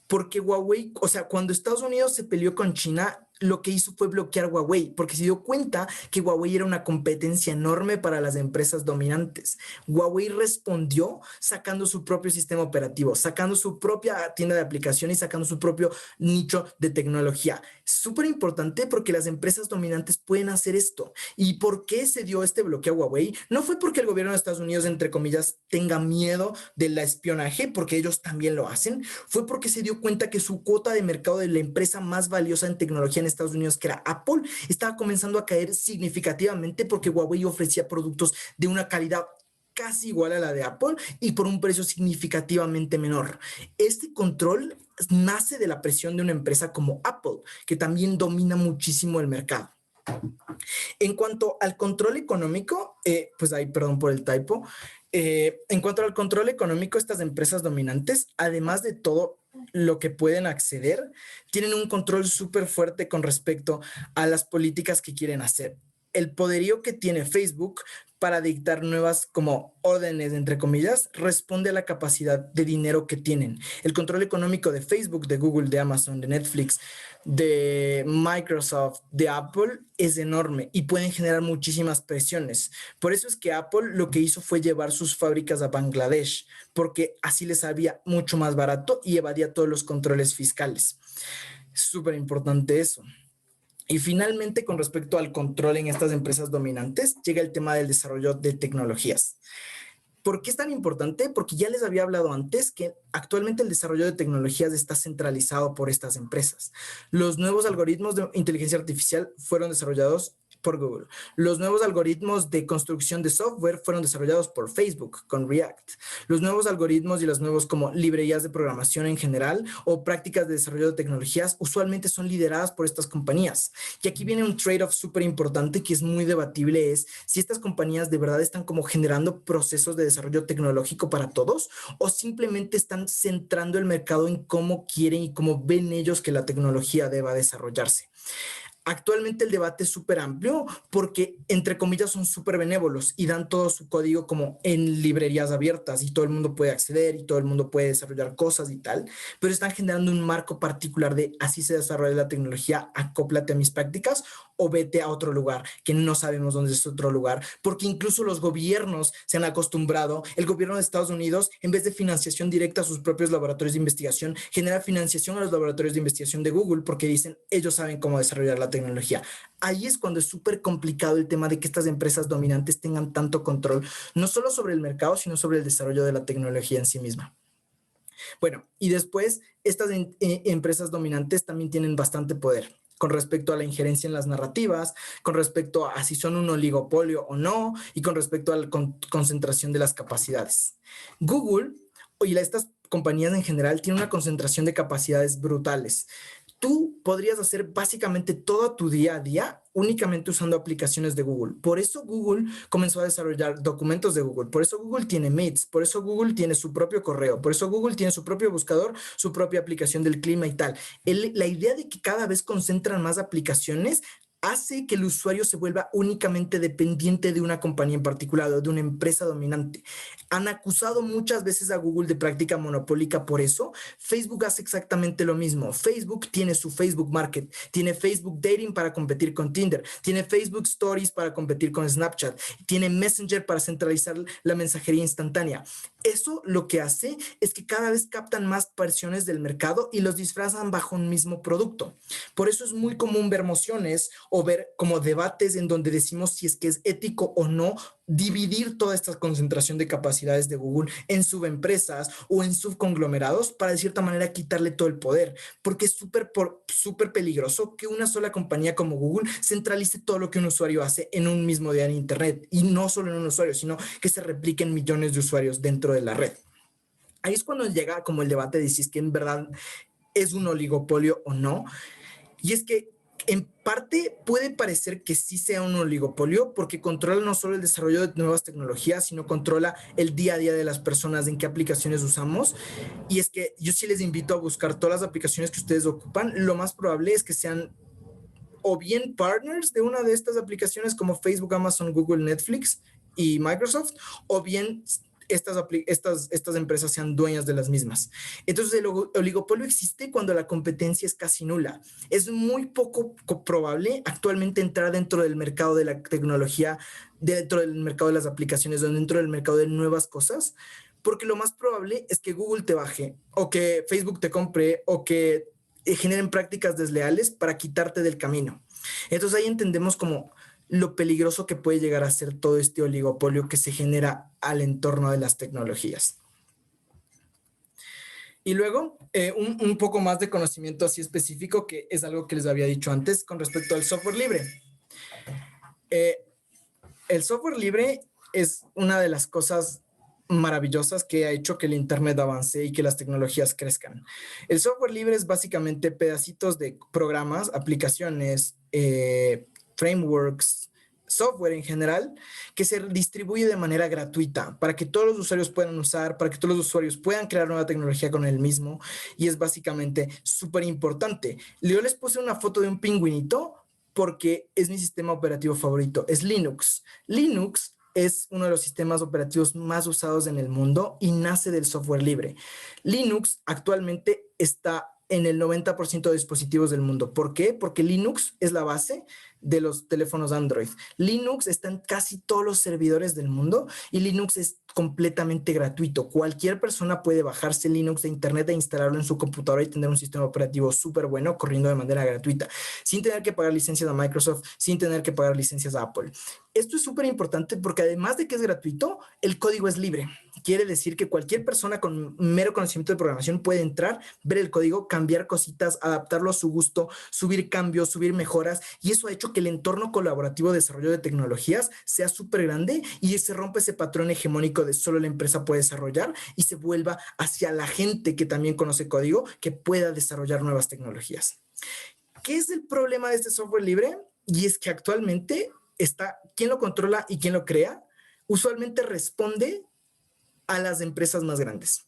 Porque Huawei, o sea, cuando Estados Unidos se peleó con China, lo que hizo fue bloquear Huawei, porque se dio cuenta que Huawei era una competencia enorme para las empresas dominantes. Huawei respondió sacando su propio sistema operativo, sacando su propia tienda de aplicaciones y sacando su propio nicho de tecnología. Súper importante porque las empresas dominantes pueden hacer esto. ¿Y por qué se dio este bloqueo a Huawei? No fue porque el gobierno de Estados Unidos, entre comillas, tenga miedo del espionaje, porque ellos también lo hacen. Fue porque se dio cuenta que su cuota de mercado de la empresa más valiosa en tecnología en Estados Unidos, que era Apple, estaba comenzando a caer significativamente porque Huawei ofrecía productos de una calidad casi igual a la de Apple y por un precio significativamente menor. Este control nace de la presión de una empresa como Apple, que también domina muchísimo el mercado. En cuanto al control económico, pues ahí, perdón por el typo, en cuanto al control económico, estas empresas dominantes, además de todo lo que pueden acceder, tienen un control súper fuerte con respecto a las políticas que quieren hacer. El poderío que tiene Facebook para dictar nuevas como órdenes, entre comillas, responde a la capacidad de dinero que tienen. El control económico de Facebook, de Google, de Amazon, de Netflix, de Microsoft, de Apple es enorme y pueden generar muchísimas presiones. Por eso es que Apple lo que hizo fue llevar sus fábricas a Bangladesh, porque así les salía mucho más barato y evadía todos los controles fiscales. Súper importante eso. Y finalmente, con respecto al control en estas empresas dominantes, llega el tema del desarrollo de tecnologías. ¿Por qué es tan importante? Porque ya les había hablado antes que actualmente el desarrollo de tecnologías está centralizado por estas empresas. Los nuevos algoritmos de inteligencia artificial fueron desarrollados por Google. Los nuevos algoritmos de construcción de software fueron desarrollados por Facebook con React. Los nuevos algoritmos y las nuevas como librerías de programación en general o prácticas de desarrollo de tecnologías usualmente son lideradas por estas compañías. Y aquí viene un trade-off súper importante que es muy debatible, es si estas compañías de verdad están como generando procesos de desarrollo tecnológico para todos o simplemente están centrando el mercado en cómo quieren y cómo ven ellos que la tecnología deba desarrollarse. Actualmente el debate es súper amplio porque, entre comillas, son súper benévolos y dan todo su código como en librerías abiertas y todo el mundo puede acceder y todo el mundo puede desarrollar cosas y tal, pero están generando un marco particular de así se desarrolla la tecnología, acóplate a mis prácticas o vete a otro lugar, que no sabemos dónde es otro lugar, porque incluso los gobiernos se han acostumbrado, el gobierno de Estados Unidos, en vez de financiación directa a sus propios laboratorios de investigación, genera financiación a los laboratorios de investigación de Google porque dicen, ellos saben cómo desarrollar la tecnología. Ahí es cuando es súper complicado el tema de que estas empresas dominantes tengan tanto control, no solo sobre el mercado, sino sobre el desarrollo de la tecnología en sí misma. Bueno, y después estas empresas dominantes también tienen bastante poder. con respecto a la injerencia en las narrativas, con respecto a si son un oligopolio o no, y con respecto a la concentración de las capacidades. Google y estas compañías en general tienen una concentración de capacidades brutales. Tú podrías hacer básicamente todo tu día a día únicamente usando aplicaciones de Google. Por eso Google comenzó a desarrollar documentos de Google. Por eso Google tiene Meets. Por eso Google tiene su propio correo. Por eso Google tiene su propio buscador, su propia aplicación del clima y tal. La idea de que cada vez concentran más aplicaciones hace que el usuario se vuelva únicamente dependiente de una compañía en particular o de una empresa dominante. Han acusado muchas veces a Google de práctica monopólica por eso. Facebook hace exactamente lo mismo. Facebook tiene su Facebook Market, tiene Facebook Dating para competir con Tinder, tiene Facebook Stories para competir con Snapchat, tiene Messenger para centralizar la mensajería instantánea. Eso lo que hace es que cada vez captan más versiones del mercado y los disfrazan bajo un mismo producto. Por eso es muy común ver mociones o ver como debates en donde decimos si es que es ético o no dividir toda esta concentración de capacidades de Google en subempresas o en subconglomerados para de cierta manera quitarle todo el poder, porque es súper peligroso que una sola compañía como Google centralice todo lo que un usuario hace en un mismo día en Internet, y no solo en un usuario, sino que se repliquen millones de usuarios dentro de la red. Ahí es cuando llega como el debate de si es que en verdad es un oligopolio o no, y es que en parte puede parecer que sí sea un oligopolio porque controla no solo el desarrollo de nuevas tecnologías, sino controla el día a día de las personas, en qué aplicaciones usamos. Y es que yo sí les invito a buscar todas las aplicaciones que ustedes ocupan. Lo más probable es que sean o bien partners de una de estas aplicaciones como Facebook, Amazon, Google, Netflix y Microsoft, o bien estas empresas sean dueñas de las mismas. Entonces el oligopolio existe cuando la competencia es casi nula. Es muy poco probable actualmente entrar dentro del mercado de la tecnología, dentro del mercado de las aplicaciones o dentro del mercado de nuevas cosas, porque lo más probable es que Google te baje o que Facebook te compre o que generen prácticas desleales para quitarte del camino. Entonces ahí entendemos como lo peligroso que puede llegar a ser todo este oligopolio que se genera al entorno de las tecnologías. Y luego, un poco más de conocimiento así específico, que es algo que les había dicho antes con respecto al software libre. El software libre es una de las cosas maravillosas que ha hecho que el Internet avance y que las tecnologías crezcan. El software libre es básicamente pedacitos de programas, aplicaciones, frameworks, software en general, que se distribuye de manera gratuita para que todos los usuarios puedan usar, para que todos los usuarios puedan crear nueva tecnología con el mismo, y es básicamente súper importante. Yo les puse una foto de un pingüinito porque es mi sistema operativo favorito, es Linux. Linux es uno de los sistemas operativos más usados en el mundo y nace del software libre. Linux actualmente está en el 90% de dispositivos del mundo. ¿Por qué? Porque Linux es la base de los teléfonos Android. Linux está en casi todos los servidores del mundo y Linux es completamente gratuito. Cualquier persona puede bajarse Linux de internet e instalarlo en su computadora y tener un sistema operativo súper bueno corriendo de manera gratuita, sin tener que pagar licencias a Microsoft, sin tener que pagar licencias a Apple. Esto es súper importante porque además de que es gratuito, el código es libre. Quiere decir que cualquier persona con mero conocimiento de programación puede entrar, ver el código, cambiar cositas, adaptarlo a su gusto, subir cambios, subir mejoras, y eso ha hecho que el entorno colaborativo de desarrollo de tecnologías sea súper grande y se rompe ese patrón hegemónico de solo la empresa puede desarrollar y se vuelva hacia la gente que también conoce código que pueda desarrollar nuevas tecnologías. ¿Qué es el problema de este software libre? Y es que actualmente está quién lo controla y quién lo crea, usualmente responde a las empresas más grandes.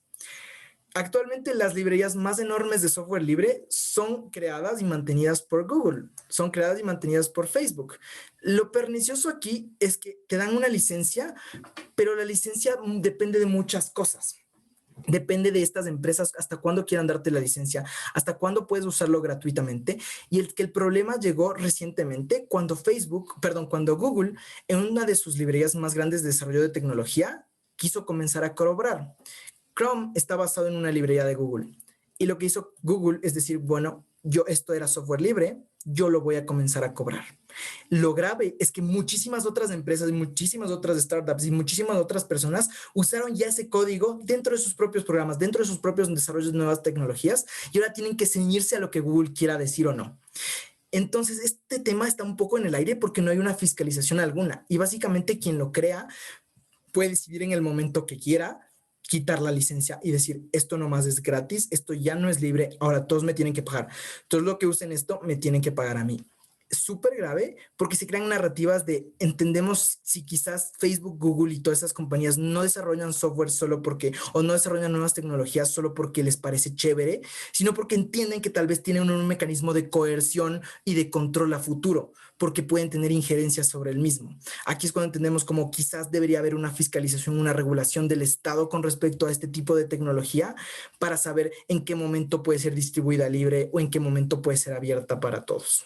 Actualmente las librerías más enormes de software libre son creadas y mantenidas por Google, son creadas y mantenidas por Facebook. Lo pernicioso aquí es que te dan una licencia, pero la licencia depende de muchas cosas. Depende de estas empresas hasta cuándo quieran darte la licencia, hasta cuándo puedes usarlo gratuitamente. Y el problema llegó recientemente cuando cuando Google, en una de sus librerías más grandes de desarrollo de tecnología, quiso comenzar a cobrar. Chrome está basado en una librería de Google. Y lo que hizo Google es decir, bueno, esto era software libre, yo lo voy a comenzar a cobrar. Lo grave es que muchísimas otras empresas, muchísimas otras startups y muchísimas otras personas usaron ya ese código dentro de sus propios programas, dentro de sus propios desarrollos de nuevas tecnologías, y ahora tienen que ceñirse a lo que Google quiera decir o no. Entonces, este tema está un poco en el aire porque no hay una fiscalización alguna y básicamente quien lo crea puede decidir en el momento que quiera quitar la licencia y decir, esto nomás es gratis, esto ya no es libre, ahora todos me tienen que pagar. Todos los que usen esto me tienen que pagar a mí. Súper grave porque se crean narrativas de entendemos si quizás Facebook, Google y todas esas compañías no desarrollan software solo porque o no desarrollan nuevas tecnologías solo porque les parece chévere, sino porque entienden que tal vez tienen un mecanismo de coerción y de control a futuro, porque pueden tener injerencias sobre el mismo. Aquí es cuando entendemos como quizás debería haber una fiscalización, una regulación del Estado con respecto a este tipo de tecnología para saber en qué momento puede ser distribuida libre o en qué momento puede ser abierta para todos.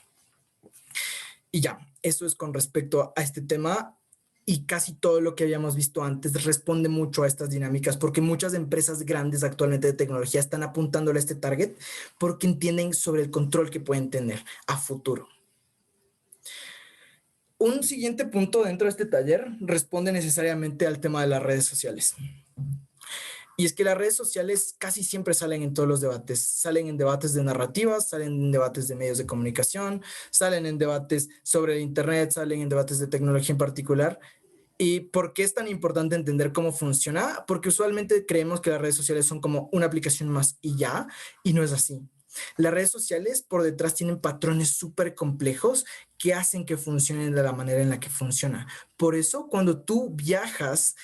Y ya, eso es con respecto a este tema y casi todo lo que habíamos visto antes responde mucho a estas dinámicas porque muchas empresas grandes actualmente de tecnología están apuntándole a este target porque entienden sobre el control que pueden tener a futuro. Un siguiente punto dentro de este taller responde necesariamente al tema de las redes sociales. Y es que las redes sociales casi siempre salen en todos los debates. Salen en debates de narrativas, salen en debates de medios de comunicación, salen en debates sobre el Internet, salen en debates de tecnología en particular. ¿Y por qué es tan importante entender cómo funciona? Porque usualmente creemos que las redes sociales son como una aplicación más y ya, y no es así. Las redes sociales por detrás tienen patrones súper complejos que hacen que funcionen de la manera en la que funciona. Por eso, cuando tú viajas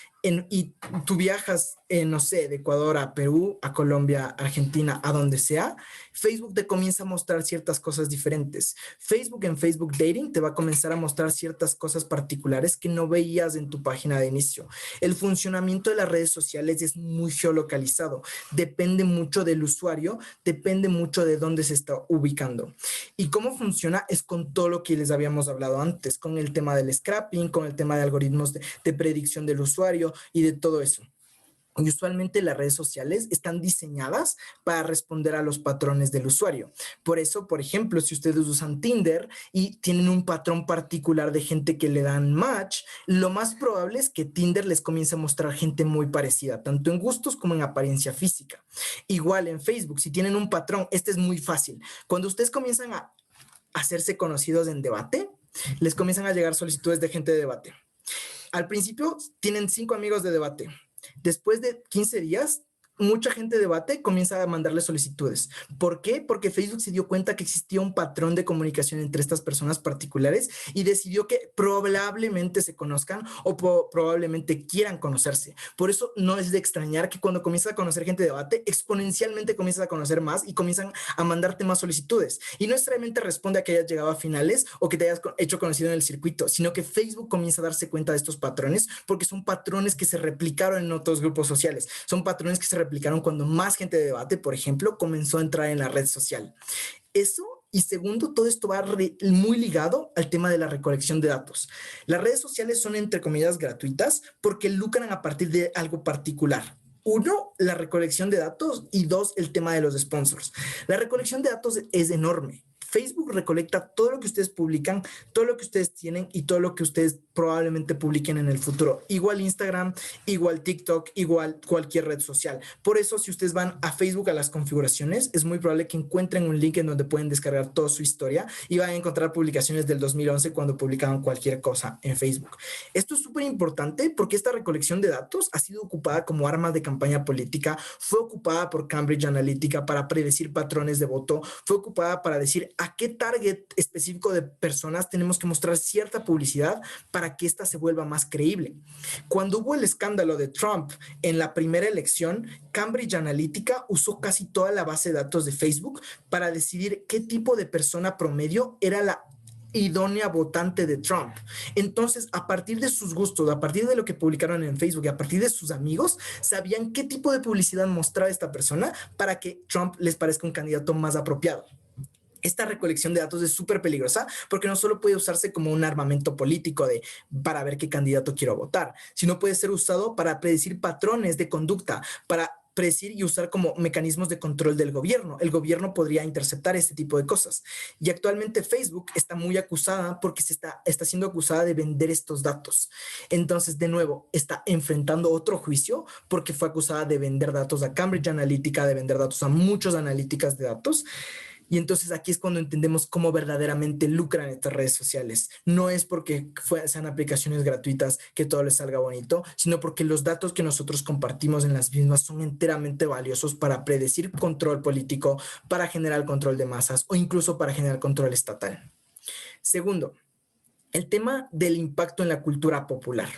y tú viajas, no sé, de Ecuador a Perú, a Colombia, Argentina, a donde sea, Facebook te comienza a mostrar ciertas cosas diferentes. Facebook en Facebook Dating te va a comenzar a mostrar ciertas cosas particulares que no veías en tu página de inicio. El funcionamiento de las redes sociales es muy geolocalizado. Depende mucho del usuario, depende mucho de dónde se está ubicando. Y cómo funciona es con todo lo que les habíamos hablado antes, con el tema del scrapping, con el tema de algoritmos de predicción del usuario y de todo eso. Y usualmente las redes sociales están diseñadas para responder a los patrones del usuario. Por eso, por ejemplo, si ustedes usan Tinder y tienen un patrón particular de gente que le dan match, lo más probable es que Tinder les comience a mostrar gente muy parecida, tanto en gustos como en apariencia física. Igual en Facebook, si tienen un patrón, este es muy fácil. Cuando ustedes comienzan a hacerse conocidos en debate, les comienzan a llegar solicitudes de gente de debate. Al principio tienen 5 amigos de debate. Después de 15 días, mucha gente de debate comienza a mandarle solicitudes. ¿Por qué? Porque Facebook se dio cuenta que existía un patrón de comunicación entre estas personas particulares y decidió que probablemente se conozcan o probablemente quieran conocerse. Por eso no es de extrañar que cuando comienzas a conocer gente de debate, exponencialmente comienzas a conocer más y comienzan a mandarte más solicitudes. Y no necesariamente responde a que hayas llegado a finales o que te hayas hecho conocido en el circuito, sino que Facebook comienza a darse cuenta de estos patrones porque son patrones que se replicaron en otros grupos sociales. Son patrones que se replicaron cuando más gente de debate, por ejemplo, comenzó a entrar en la red social. Eso, y segundo, todo esto va muy ligado al tema de la recolección de datos. Las redes sociales son, entre comillas, gratuitas porque lucran a partir de algo particular. Uno, la recolección de datos y dos, el tema de los sponsors. La recolección de datos es enorme. Facebook recolecta todo lo que ustedes publican, todo lo que ustedes tienen y todo lo que ustedes probablemente publiquen en el futuro. Igual Instagram, igual TikTok, igual cualquier red social. Por eso, si ustedes van a Facebook a las configuraciones, es muy probable que encuentren un link en donde pueden descargar toda su historia y van a encontrar publicaciones del 2011 cuando publicaban cualquier cosa en Facebook. Esto es súper importante porque esta recolección de datos ha sido ocupada como arma de campaña política, fue ocupada por Cambridge Analytica para predecir patrones de voto, fue ocupada para decir a qué target específico de personas tenemos que mostrar cierta publicidad para que ésta se vuelva más creíble. Cuando hubo el escándalo de Trump en la primera elección, Cambridge Analytica usó casi toda la base de datos de Facebook para decidir qué tipo de persona promedio era la idónea votante de Trump. Entonces, a partir de sus gustos, a partir de lo que publicaron en Facebook y a partir de sus amigos, sabían qué tipo de publicidad mostraba esta persona para que Trump les parezca un candidato más apropiado. Esta recolección de datos es súper peligrosa porque no solo puede usarse como un armamento político para ver qué candidato quiero votar, sino puede ser usado para predecir patrones de conducta, para predecir y usar como mecanismos de control del gobierno. El gobierno podría interceptar este tipo de cosas. Y actualmente Facebook está muy acusada porque está siendo acusada de vender estos datos. Entonces, de nuevo, está enfrentando otro juicio porque fue acusada de vender datos a Cambridge Analytica, de vender datos a muchos analíticas de datos. Y entonces aquí es cuando entendemos cómo verdaderamente lucran estas redes sociales. No es porque sean aplicaciones gratuitas que todo les salga bonito, sino porque los datos que nosotros compartimos en las mismas son enteramente valiosos para predecir control político, para generar control de masas o incluso para generar control estatal. Segundo, el tema del impacto en la cultura popular.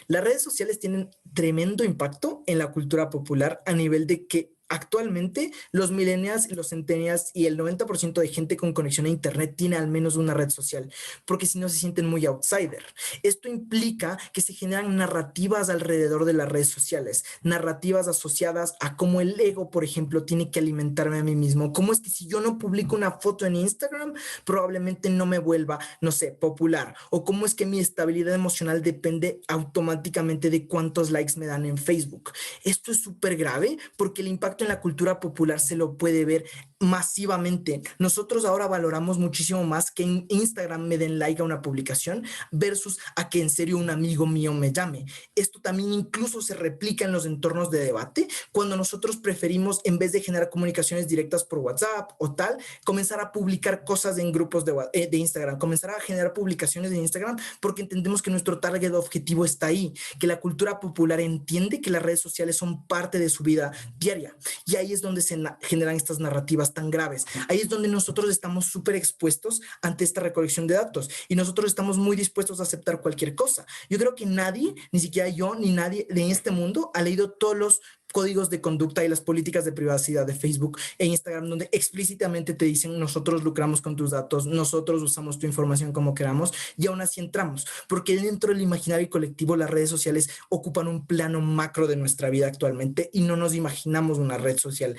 Las redes sociales tienen tremendo impacto en la cultura popular a nivel de que actualmente los millennials y los centennials y el 90% de gente con conexión a internet tiene al menos una red social, porque si no se sienten muy outsider. Esto implica que se generan narrativas alrededor de las redes sociales, narrativas asociadas a cómo el ego, por ejemplo, tiene que alimentarme a mí mismo. Cómo es que si yo no publico una foto en Instagram, probablemente no me vuelva, no sé, popular. O cómo es que mi estabilidad emocional depende automáticamente de cuántos likes me dan en Facebook. Esto es súper grave porque el impacto en la cultura popular se lo puede ver masivamente. Nosotros ahora valoramos muchísimo más que en Instagram me den like a una publicación versus a que en serio un amigo mío me llame. Esto también incluso se replica en los entornos de debate, cuando nosotros preferimos, en vez de generar comunicaciones directas por WhatsApp o tal, comenzar a publicar cosas en grupos de Instagram, comenzar a generar publicaciones de Instagram, porque entendemos que nuestro target objetivo está ahí, que la cultura popular entiende que las redes sociales son parte de su vida diaria. Y ahí es donde se generan estas narrativas tan graves. Ahí es donde nosotros estamos súper expuestos ante esta recolección de datos y nosotros estamos muy dispuestos a aceptar cualquier cosa. Yo creo que nadie, ni siquiera yo, ni nadie de este mundo ha leído todos los códigos de conducta y las políticas de privacidad de Facebook e Instagram, donde explícitamente te dicen nosotros lucramos con tus datos, nosotros usamos tu información como queramos, y aún así entramos, porque dentro del imaginario colectivo las redes sociales ocupan un plano macro de nuestra vida actualmente y no nos imaginamos una red social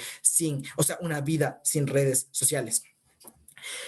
una vida sin redes sociales.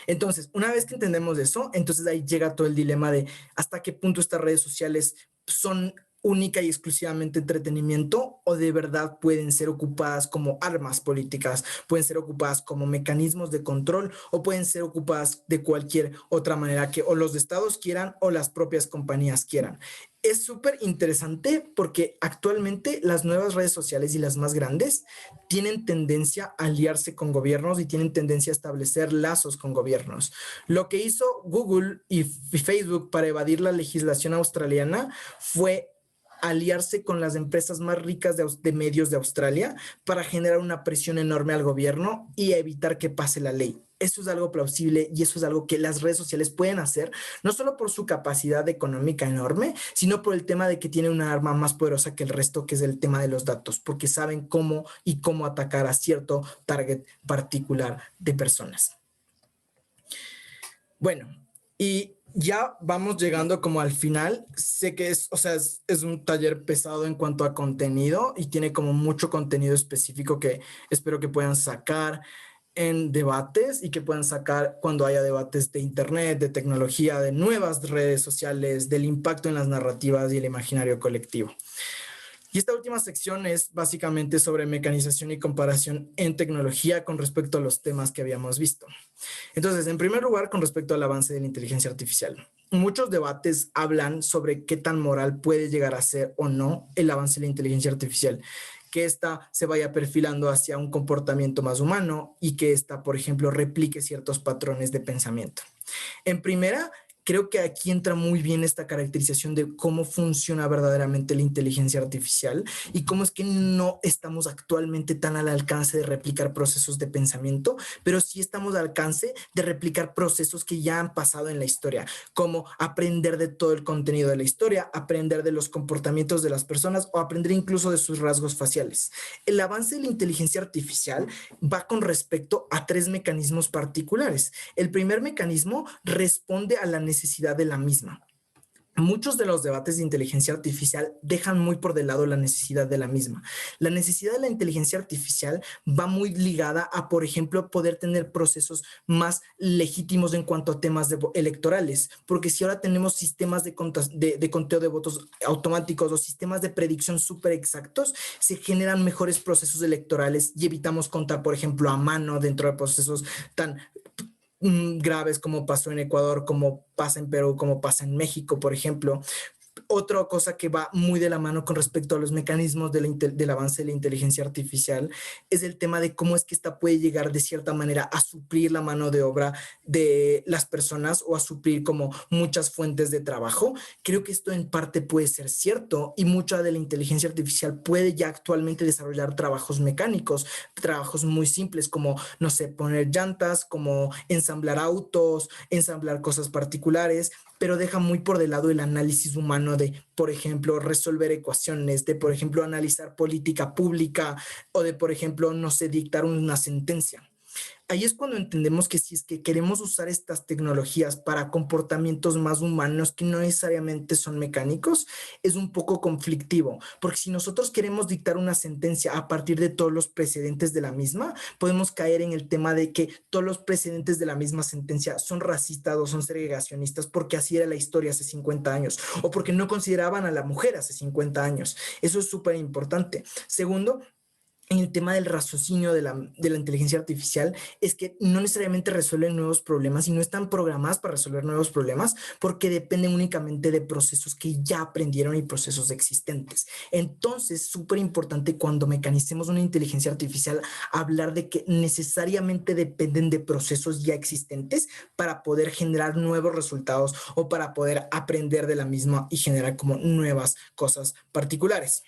Entonces, una vez que entendemos eso, entonces ahí llega todo el dilema de hasta qué punto estas redes sociales son única y exclusivamente entretenimiento o de verdad pueden ser ocupadas como armas políticas, pueden ser ocupadas como mecanismos de control o pueden ser ocupadas de cualquier otra manera que o los estados quieran o las propias compañías quieran. Es súper interesante porque actualmente las nuevas redes sociales y las más grandes tienen tendencia a aliarse con gobiernos y tienen tendencia a establecer lazos con gobiernos. Lo que hizo Google y Facebook para evadir la legislación australiana fue aliarse con las empresas más ricas de medios de Australia para generar una presión enorme al gobierno y evitar que pase la ley. Eso es algo plausible y eso es algo que las redes sociales pueden hacer, no solo por su capacidad económica enorme, sino por el tema de que tienen una arma más poderosa que el resto, que es el tema de los datos, porque saben cómo atacar a cierto target particular de personas. Bueno, y ya vamos llegando como al final. Sé que es un taller pesado en cuanto a contenido y tiene como mucho contenido específico que espero que puedan sacar en debates y que puedan sacar cuando haya debates de internet, de tecnología, de nuevas redes sociales, del impacto en las narrativas y el imaginario colectivo. Y esta última sección es básicamente sobre mecanización y comparación en tecnología con respecto a los temas que habíamos visto. Entonces, en primer lugar, con respecto al avance de la inteligencia artificial. Muchos debates hablan sobre qué tan moral puede llegar a ser o no el avance de la inteligencia artificial, que ésta se vaya perfilando hacia un comportamiento más humano y que ésta, por ejemplo, replique ciertos patrones de pensamiento. En primera, creo que aquí entra muy bien esta caracterización de cómo funciona verdaderamente la inteligencia artificial y cómo es que no estamos actualmente tan al alcance de replicar procesos de pensamiento, pero sí estamos al alcance de replicar procesos que ya han pasado en la historia, como aprender de todo el contenido de la historia, aprender de los comportamientos de las personas o aprender incluso de sus rasgos faciales. El avance de la inteligencia artificial va con respecto a 3 mecanismos particulares. El primer mecanismo responde a la necesidad de la misma. Muchos de los debates de inteligencia artificial dejan muy por de lado la necesidad de la misma. La necesidad de la inteligencia artificial va muy ligada a, por ejemplo, poder tener procesos más legítimos en cuanto a temas electorales, porque si ahora tenemos sistemas de conteo de votos automáticos o sistemas de predicción súper exactos, se generan mejores procesos electorales y evitamos contar, por ejemplo, a mano dentro de procesos tan graves como pasó en Ecuador, como pasa en Perú, como pasa en México, por ejemplo. Otra cosa que va muy de la mano con respecto a los mecanismos del avance de la inteligencia artificial es el tema de cómo es que esta puede llegar de cierta manera a suplir la mano de obra de las personas o a suplir como muchas fuentes de trabajo. Creo que esto en parte puede ser cierto y mucha de la inteligencia artificial puede ya actualmente desarrollar trabajos mecánicos, trabajos muy simples como, no sé, poner llantas, como ensamblar autos, ensamblar cosas particulares, pero deja muy por de lado el análisis humano de, por ejemplo, resolver ecuaciones, de, por ejemplo, analizar política pública o de, por ejemplo, no sé, dictar una sentencia. Ahí es cuando entendemos que si es que queremos usar estas tecnologías para comportamientos más humanos que no necesariamente son mecánicos, es un poco conflictivo, porque si nosotros queremos dictar una sentencia a partir de todos los precedentes de la misma, podemos caer en el tema de que todos los precedentes de la misma sentencia son racistas o son segregacionistas porque así era la historia hace 50 años o porque no consideraban a la mujer hace 50 años. Eso es súper importante. Segundo, en el tema del raciocinio de la inteligencia artificial es que no necesariamente resuelven nuevos problemas y no están programadas para resolver nuevos problemas porque dependen únicamente de procesos que ya aprendieron y procesos existentes. Entonces, súper importante cuando mecanicemos una inteligencia artificial hablar de que necesariamente dependen de procesos ya existentes para poder generar nuevos resultados o para poder aprender de la misma y generar como nuevas cosas particulares.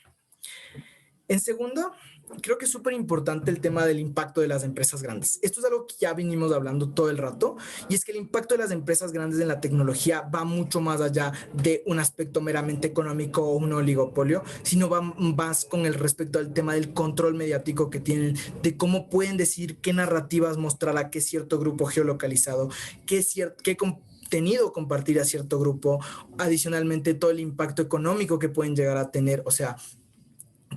En segundo, creo que es súper importante el tema del impacto de las empresas grandes. Esto es algo que ya venimos hablando todo el rato, y es que el impacto de las empresas grandes en la tecnología va mucho más allá de un aspecto meramente económico o un oligopolio, sino va más con el respecto al tema del control mediático que tienen, de cómo pueden decir qué narrativas mostrar a qué cierto grupo geolocalizado, qué contenido compartir a cierto grupo, adicionalmente todo el impacto económico que pueden llegar a tener, o sea,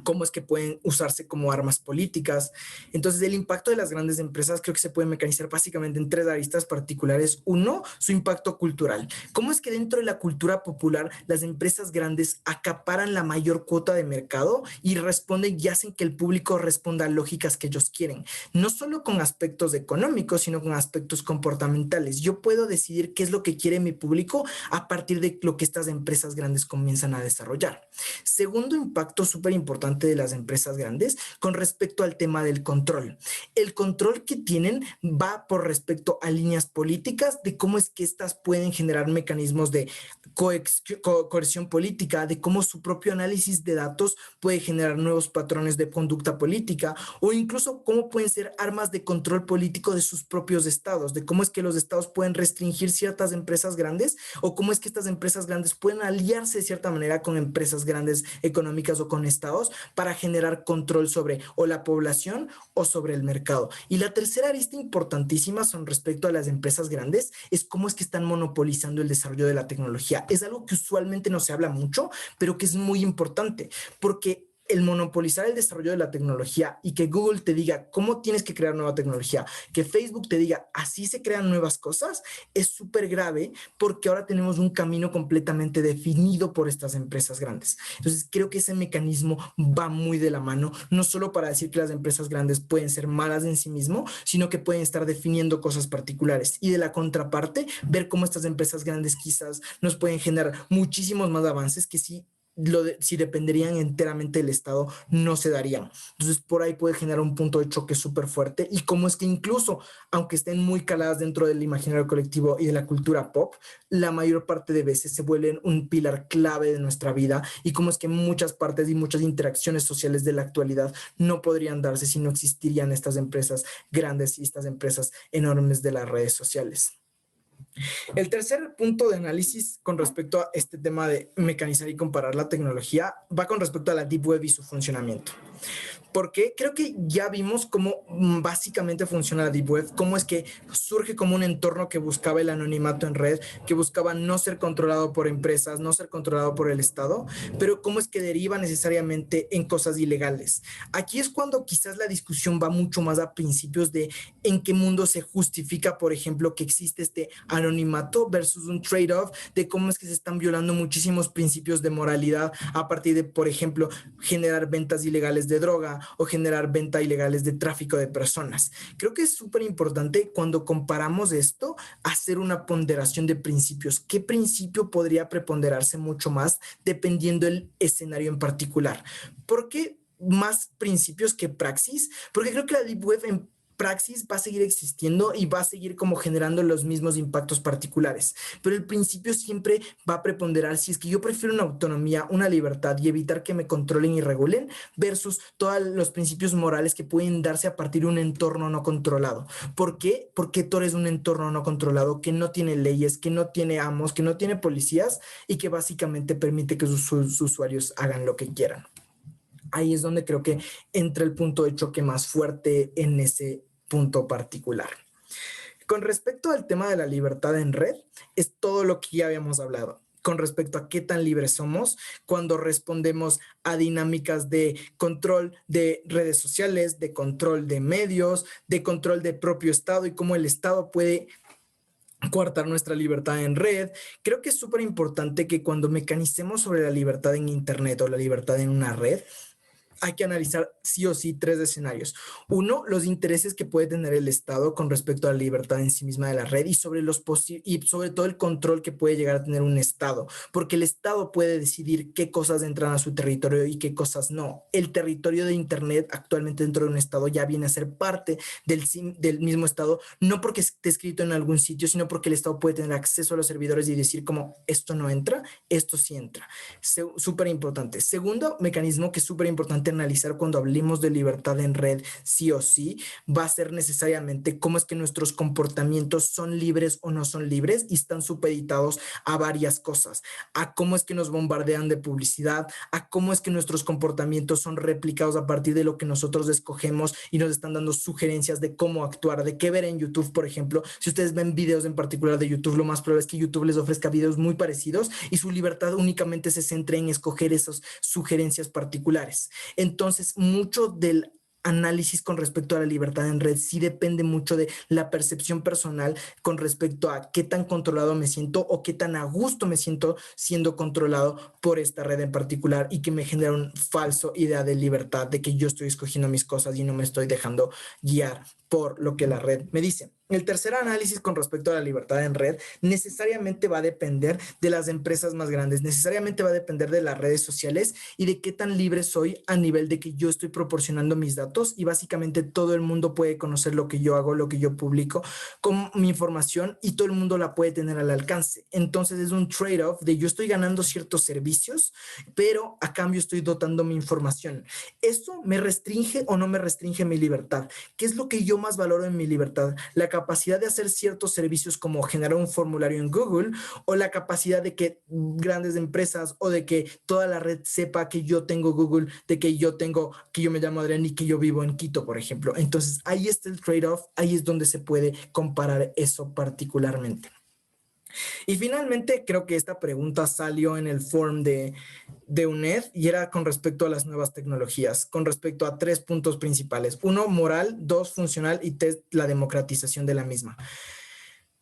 cómo es que pueden usarse como armas políticas. Entonces, el impacto de las grandes empresas creo que se puede mecanizar básicamente en tres aristas particulares. Uno, su impacto cultural. ¿Cómo es que dentro de la cultura popular las empresas grandes acaparan la mayor cuota de mercado y responden y hacen que el público responda a lógicas que ellos quieren? No solo con aspectos económicos, sino con aspectos comportamentales. Yo puedo decidir qué es lo que quiere mi público a partir de lo que estas empresas grandes comienzan a desarrollar. Segundo impacto súper importante de las empresas grandes con respecto al tema del control. El control que tienen va por respecto a líneas políticas, de cómo es que estas pueden generar mecanismos de coerción política, de cómo su propio análisis de datos puede generar nuevos patrones de conducta política, o incluso cómo pueden ser armas de control político de sus propios estados, de cómo es que los estados pueden restringir ciertas empresas grandes, o cómo es que estas empresas grandes pueden aliarse de cierta manera con empresas grandes económicas o con estados para generar control sobre o la población o sobre el mercado. Y la tercera arista importantísima son respecto a las empresas grandes, es cómo es que están monopolizando el desarrollo de la tecnología. Es algo que usualmente no se habla mucho, pero que es muy importante, porque el monopolizar el desarrollo de la tecnología y que Google te diga cómo tienes que crear nueva tecnología, que Facebook te diga así se crean nuevas cosas, es súper grave porque ahora tenemos un camino completamente definido por estas empresas grandes. Entonces creo que ese mecanismo va muy de la mano, no solo para decir que las empresas grandes pueden ser malas en sí mismo, sino que pueden estar definiendo cosas particulares. Y de la contraparte, ver cómo estas empresas grandes quizás nos pueden generar muchísimos más avances que si dependerían enteramente del Estado, no se darían. Entonces, por ahí puede generar un punto de choque súper fuerte y cómo es que incluso, aunque estén muy caladas dentro del imaginario colectivo y de la cultura pop, la mayor parte de veces se vuelven un pilar clave de nuestra vida y cómo es que muchas partes y muchas interacciones sociales de la actualidad no podrían darse si no existirían estas empresas grandes y estas empresas enormes de las redes sociales. El tercer punto de análisis con respecto a este tema de mecanizar y comparar la tecnología va con respecto a la Deep Web y su funcionamiento. Porque creo que ya vimos cómo básicamente funciona la Deep Web, cómo es que surge como un entorno que buscaba el anonimato en red, que buscaba no ser controlado por empresas, no ser controlado por el Estado, pero cómo es que deriva necesariamente en cosas ilegales. Aquí es cuando quizás la discusión va mucho más a principios de en qué mundo se justifica, por ejemplo, que existe este anonimato anonimato versus un trade-off de cómo es que se están violando muchísimos principios de moralidad a partir de, por ejemplo, generar ventas ilegales de droga o generar ventas ilegales de tráfico de personas. Creo que es súper importante cuando comparamos esto hacer una ponderación de principios. ¿Qué principio podría preponderarse mucho más dependiendo del escenario en particular? ¿Por qué más principios que praxis? Porque creo que la Deep Web en praxis va a seguir existiendo y va a seguir como generando los mismos impactos particulares. Pero el principio siempre va a preponderar si es que yo prefiero una autonomía, una libertad y evitar que me controlen y regulen versus todos los principios morales que pueden darse a partir de un entorno no controlado. ¿Por qué? Porque Tor es un entorno no controlado que no tiene leyes, que no tiene amos, que no tiene policías y que básicamente permite que sus usuarios hagan lo que quieran. Ahí es donde creo que entra el punto de choque más fuerte en ese punto particular. Con respecto al tema de la libertad en red, es todo lo que ya habíamos hablado. Con respecto a qué tan libres somos cuando respondemos a dinámicas de control de redes sociales, de control de medios, de control de propio Estado y cómo el Estado puede coartar nuestra libertad en red. Creo que es súper importante que cuando mecanicemos sobre la libertad en Internet o la libertad en una red, hay que analizar sí o sí tres escenarios. Uno, los intereses que puede tener el Estado con respecto a la libertad en sí misma de la red y sobre todo el control que puede llegar a tener un Estado, porque el Estado puede decidir qué cosas entran a su territorio y qué cosas no. El territorio de Internet actualmente dentro de un Estado ya viene a ser parte del mismo Estado, no porque esté escrito en algún sitio, sino porque el Estado puede tener acceso a los servidores y decir como esto no entra, esto sí entra. Súper importante. Segundo mecanismo que es súper importante analizar cuando hablemos de libertad en red, sí o sí, va a ser necesariamente cómo es que nuestros comportamientos son libres o no son libres y están supeditados a varias cosas, a cómo es que nos bombardean de publicidad, a cómo es que nuestros comportamientos son replicados a partir de lo que nosotros escogemos y nos están dando sugerencias de cómo actuar, de qué ver en YouTube, por ejemplo. Si ustedes ven videos en particular de YouTube, lo más probable es que YouTube les ofrezca videos muy parecidos y su libertad únicamente se centre en escoger esas sugerencias particulares. Entonces, mucho del análisis con respecto a la libertad en red sí depende mucho de la percepción personal con respecto a qué tan controlado me siento o qué tan a gusto me siento siendo controlado por esta red en particular y que me genera un falso idea de libertad, de que yo estoy escogiendo mis cosas y no me estoy dejando guiar por lo que la red me dice. El tercer análisis con respecto a la libertad en red necesariamente va a depender de las empresas más grandes, necesariamente va a depender de las redes sociales y de qué tan libre soy a nivel de que yo estoy proporcionando mis datos y básicamente todo el mundo puede conocer lo que yo hago, lo que yo publico con mi información y todo el mundo la puede tener al alcance. Entonces es un trade-off de yo estoy ganando ciertos servicios, pero a cambio estoy dotando mi información. ¿Esto me restringe o no me restringe mi libertad? ¿Qué es lo que yo más valoro en mi libertad? La capacidad de hacer ciertos servicios como generar un formulario en Google o la capacidad de que grandes empresas o de que toda la red sepa que yo tengo Google, de que yo me llamo Adrián y que yo vivo en Quito, por ejemplo. Entonces ahí está el trade-off, ahí es donde se puede comparar eso particularmente. Y finalmente creo que esta pregunta salió en el forum de UNED y era con respecto a las nuevas tecnologías, con respecto a tres puntos principales. Uno, moral; dos, funcional; y tres, la democratización de la misma.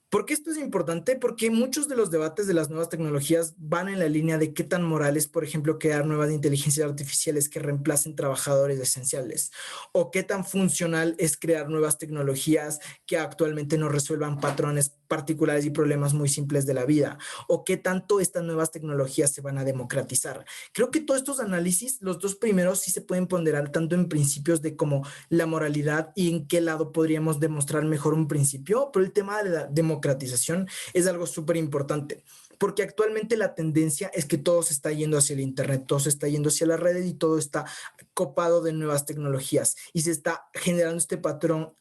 ¿Por qué esto es importante? Porque muchos de los debates de las nuevas tecnologías van en la línea de qué tan moral es, por ejemplo, crear nuevas inteligencias artificiales que reemplacen trabajadores esenciales, o qué tan funcional es crear nuevas tecnologías que actualmente no resuelvan patrones particulares y problemas muy simples de la vida, o qué tanto estas nuevas tecnologías se van a democratizar. Creo que todos estos análisis, los dos primeros sí se pueden ponderar tanto en principios de como la moralidad y en qué lado podríamos demostrar mejor un principio, pero el tema de la democratización es algo súper importante, porque actualmente la tendencia es que todo se está yendo hacia el Internet, todo se está yendo hacia las redes y todo está copado de nuevas tecnologías y se está generando este patrón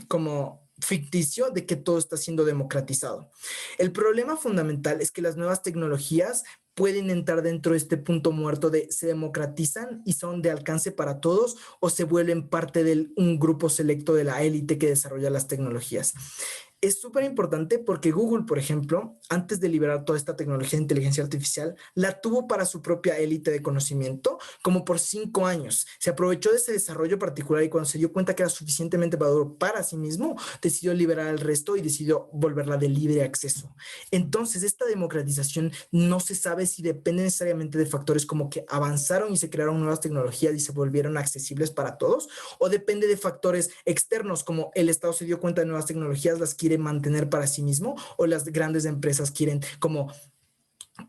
como ficticio de que todo está siendo democratizado. El problema fundamental es que las nuevas tecnologías pueden entrar dentro de este punto muerto de se democratizan y son de alcance para todos o se vuelven parte de un grupo selecto de la élite que desarrolla las tecnologías. Es súper importante porque Google, por ejemplo, antes de liberar toda esta tecnología de inteligencia artificial, la tuvo para su propia élite de conocimiento como por 5 años. Se aprovechó de ese desarrollo particular y cuando se dio cuenta que era suficientemente maduro para sí mismo, decidió liberar al resto y decidió volverla de libre acceso. Entonces, esta democratización no se sabe si depende necesariamente de factores como que avanzaron y se crearon nuevas tecnologías y se volvieron accesibles para todos, o depende de factores externos como el Estado se dio cuenta de nuevas tecnologías, las quiere mantener para sí mismo, o las grandes empresas quieren como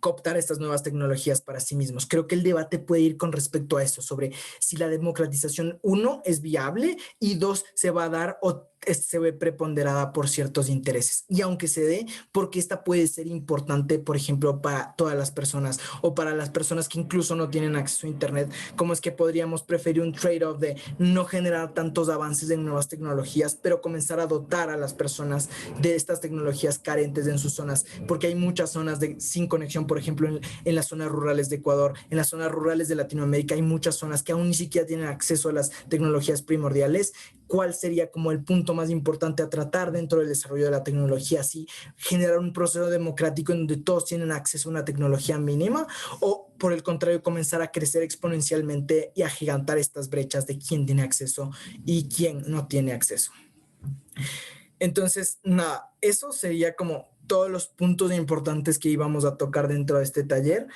cooptar estas nuevas tecnologías para sí mismos. Creo que el debate puede ir con respecto a eso, sobre si la democratización, uno, es viable y dos, se va a dar o se ve preponderada por ciertos intereses. Y aunque se dé, porque esta puede ser importante, por ejemplo, para todas las personas o para las personas que incluso no tienen acceso a Internet, ¿cómo es que podríamos preferir un trade-off de no generar tantos avances en nuevas tecnologías, pero comenzar a dotar a las personas de estas tecnologías carentes en sus zonas? Porque hay muchas zonas sin conexión, por ejemplo, en las zonas rurales de Ecuador, en las zonas rurales de Latinoamérica, hay muchas zonas que aún ni siquiera tienen acceso a las tecnologías primordiales. ¿Cuál sería como el punto más importante a tratar dentro del desarrollo de la tecnología? ¿Así generar un proceso democrático en donde todos tienen acceso a una tecnología mínima, o por el contrario comenzar a crecer exponencialmente y agigantar estas brechas de quién tiene acceso y quién no tiene acceso? Entonces, nada, eso sería como todos los puntos importantes que íbamos a tocar dentro de este taller.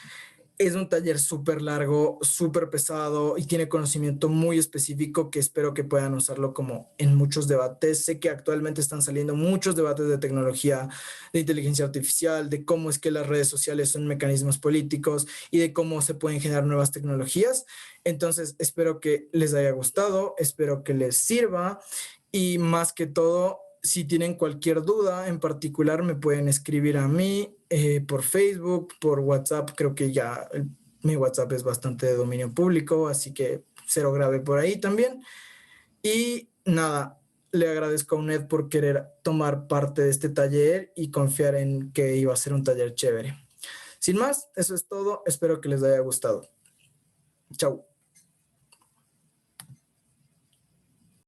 Es un taller súper largo, súper pesado y tiene conocimiento muy específico que espero que puedan usarlo como en muchos debates. Sé que actualmente están saliendo muchos debates de tecnología, de inteligencia artificial, de cómo es que las redes sociales son mecanismos políticos y de cómo se pueden generar nuevas tecnologías. Entonces, espero que les haya gustado, espero que les sirva y más que todo, si tienen cualquier duda en particular, me pueden escribir a mí por Facebook, por WhatsApp. Creo que ya mi WhatsApp es bastante de dominio público, así que cero grave por ahí también. Y nada, le agradezco a UNED por querer tomar parte de este taller y confiar en que iba a ser un taller chévere. Sin más, eso es todo. Espero que les haya gustado. Chao.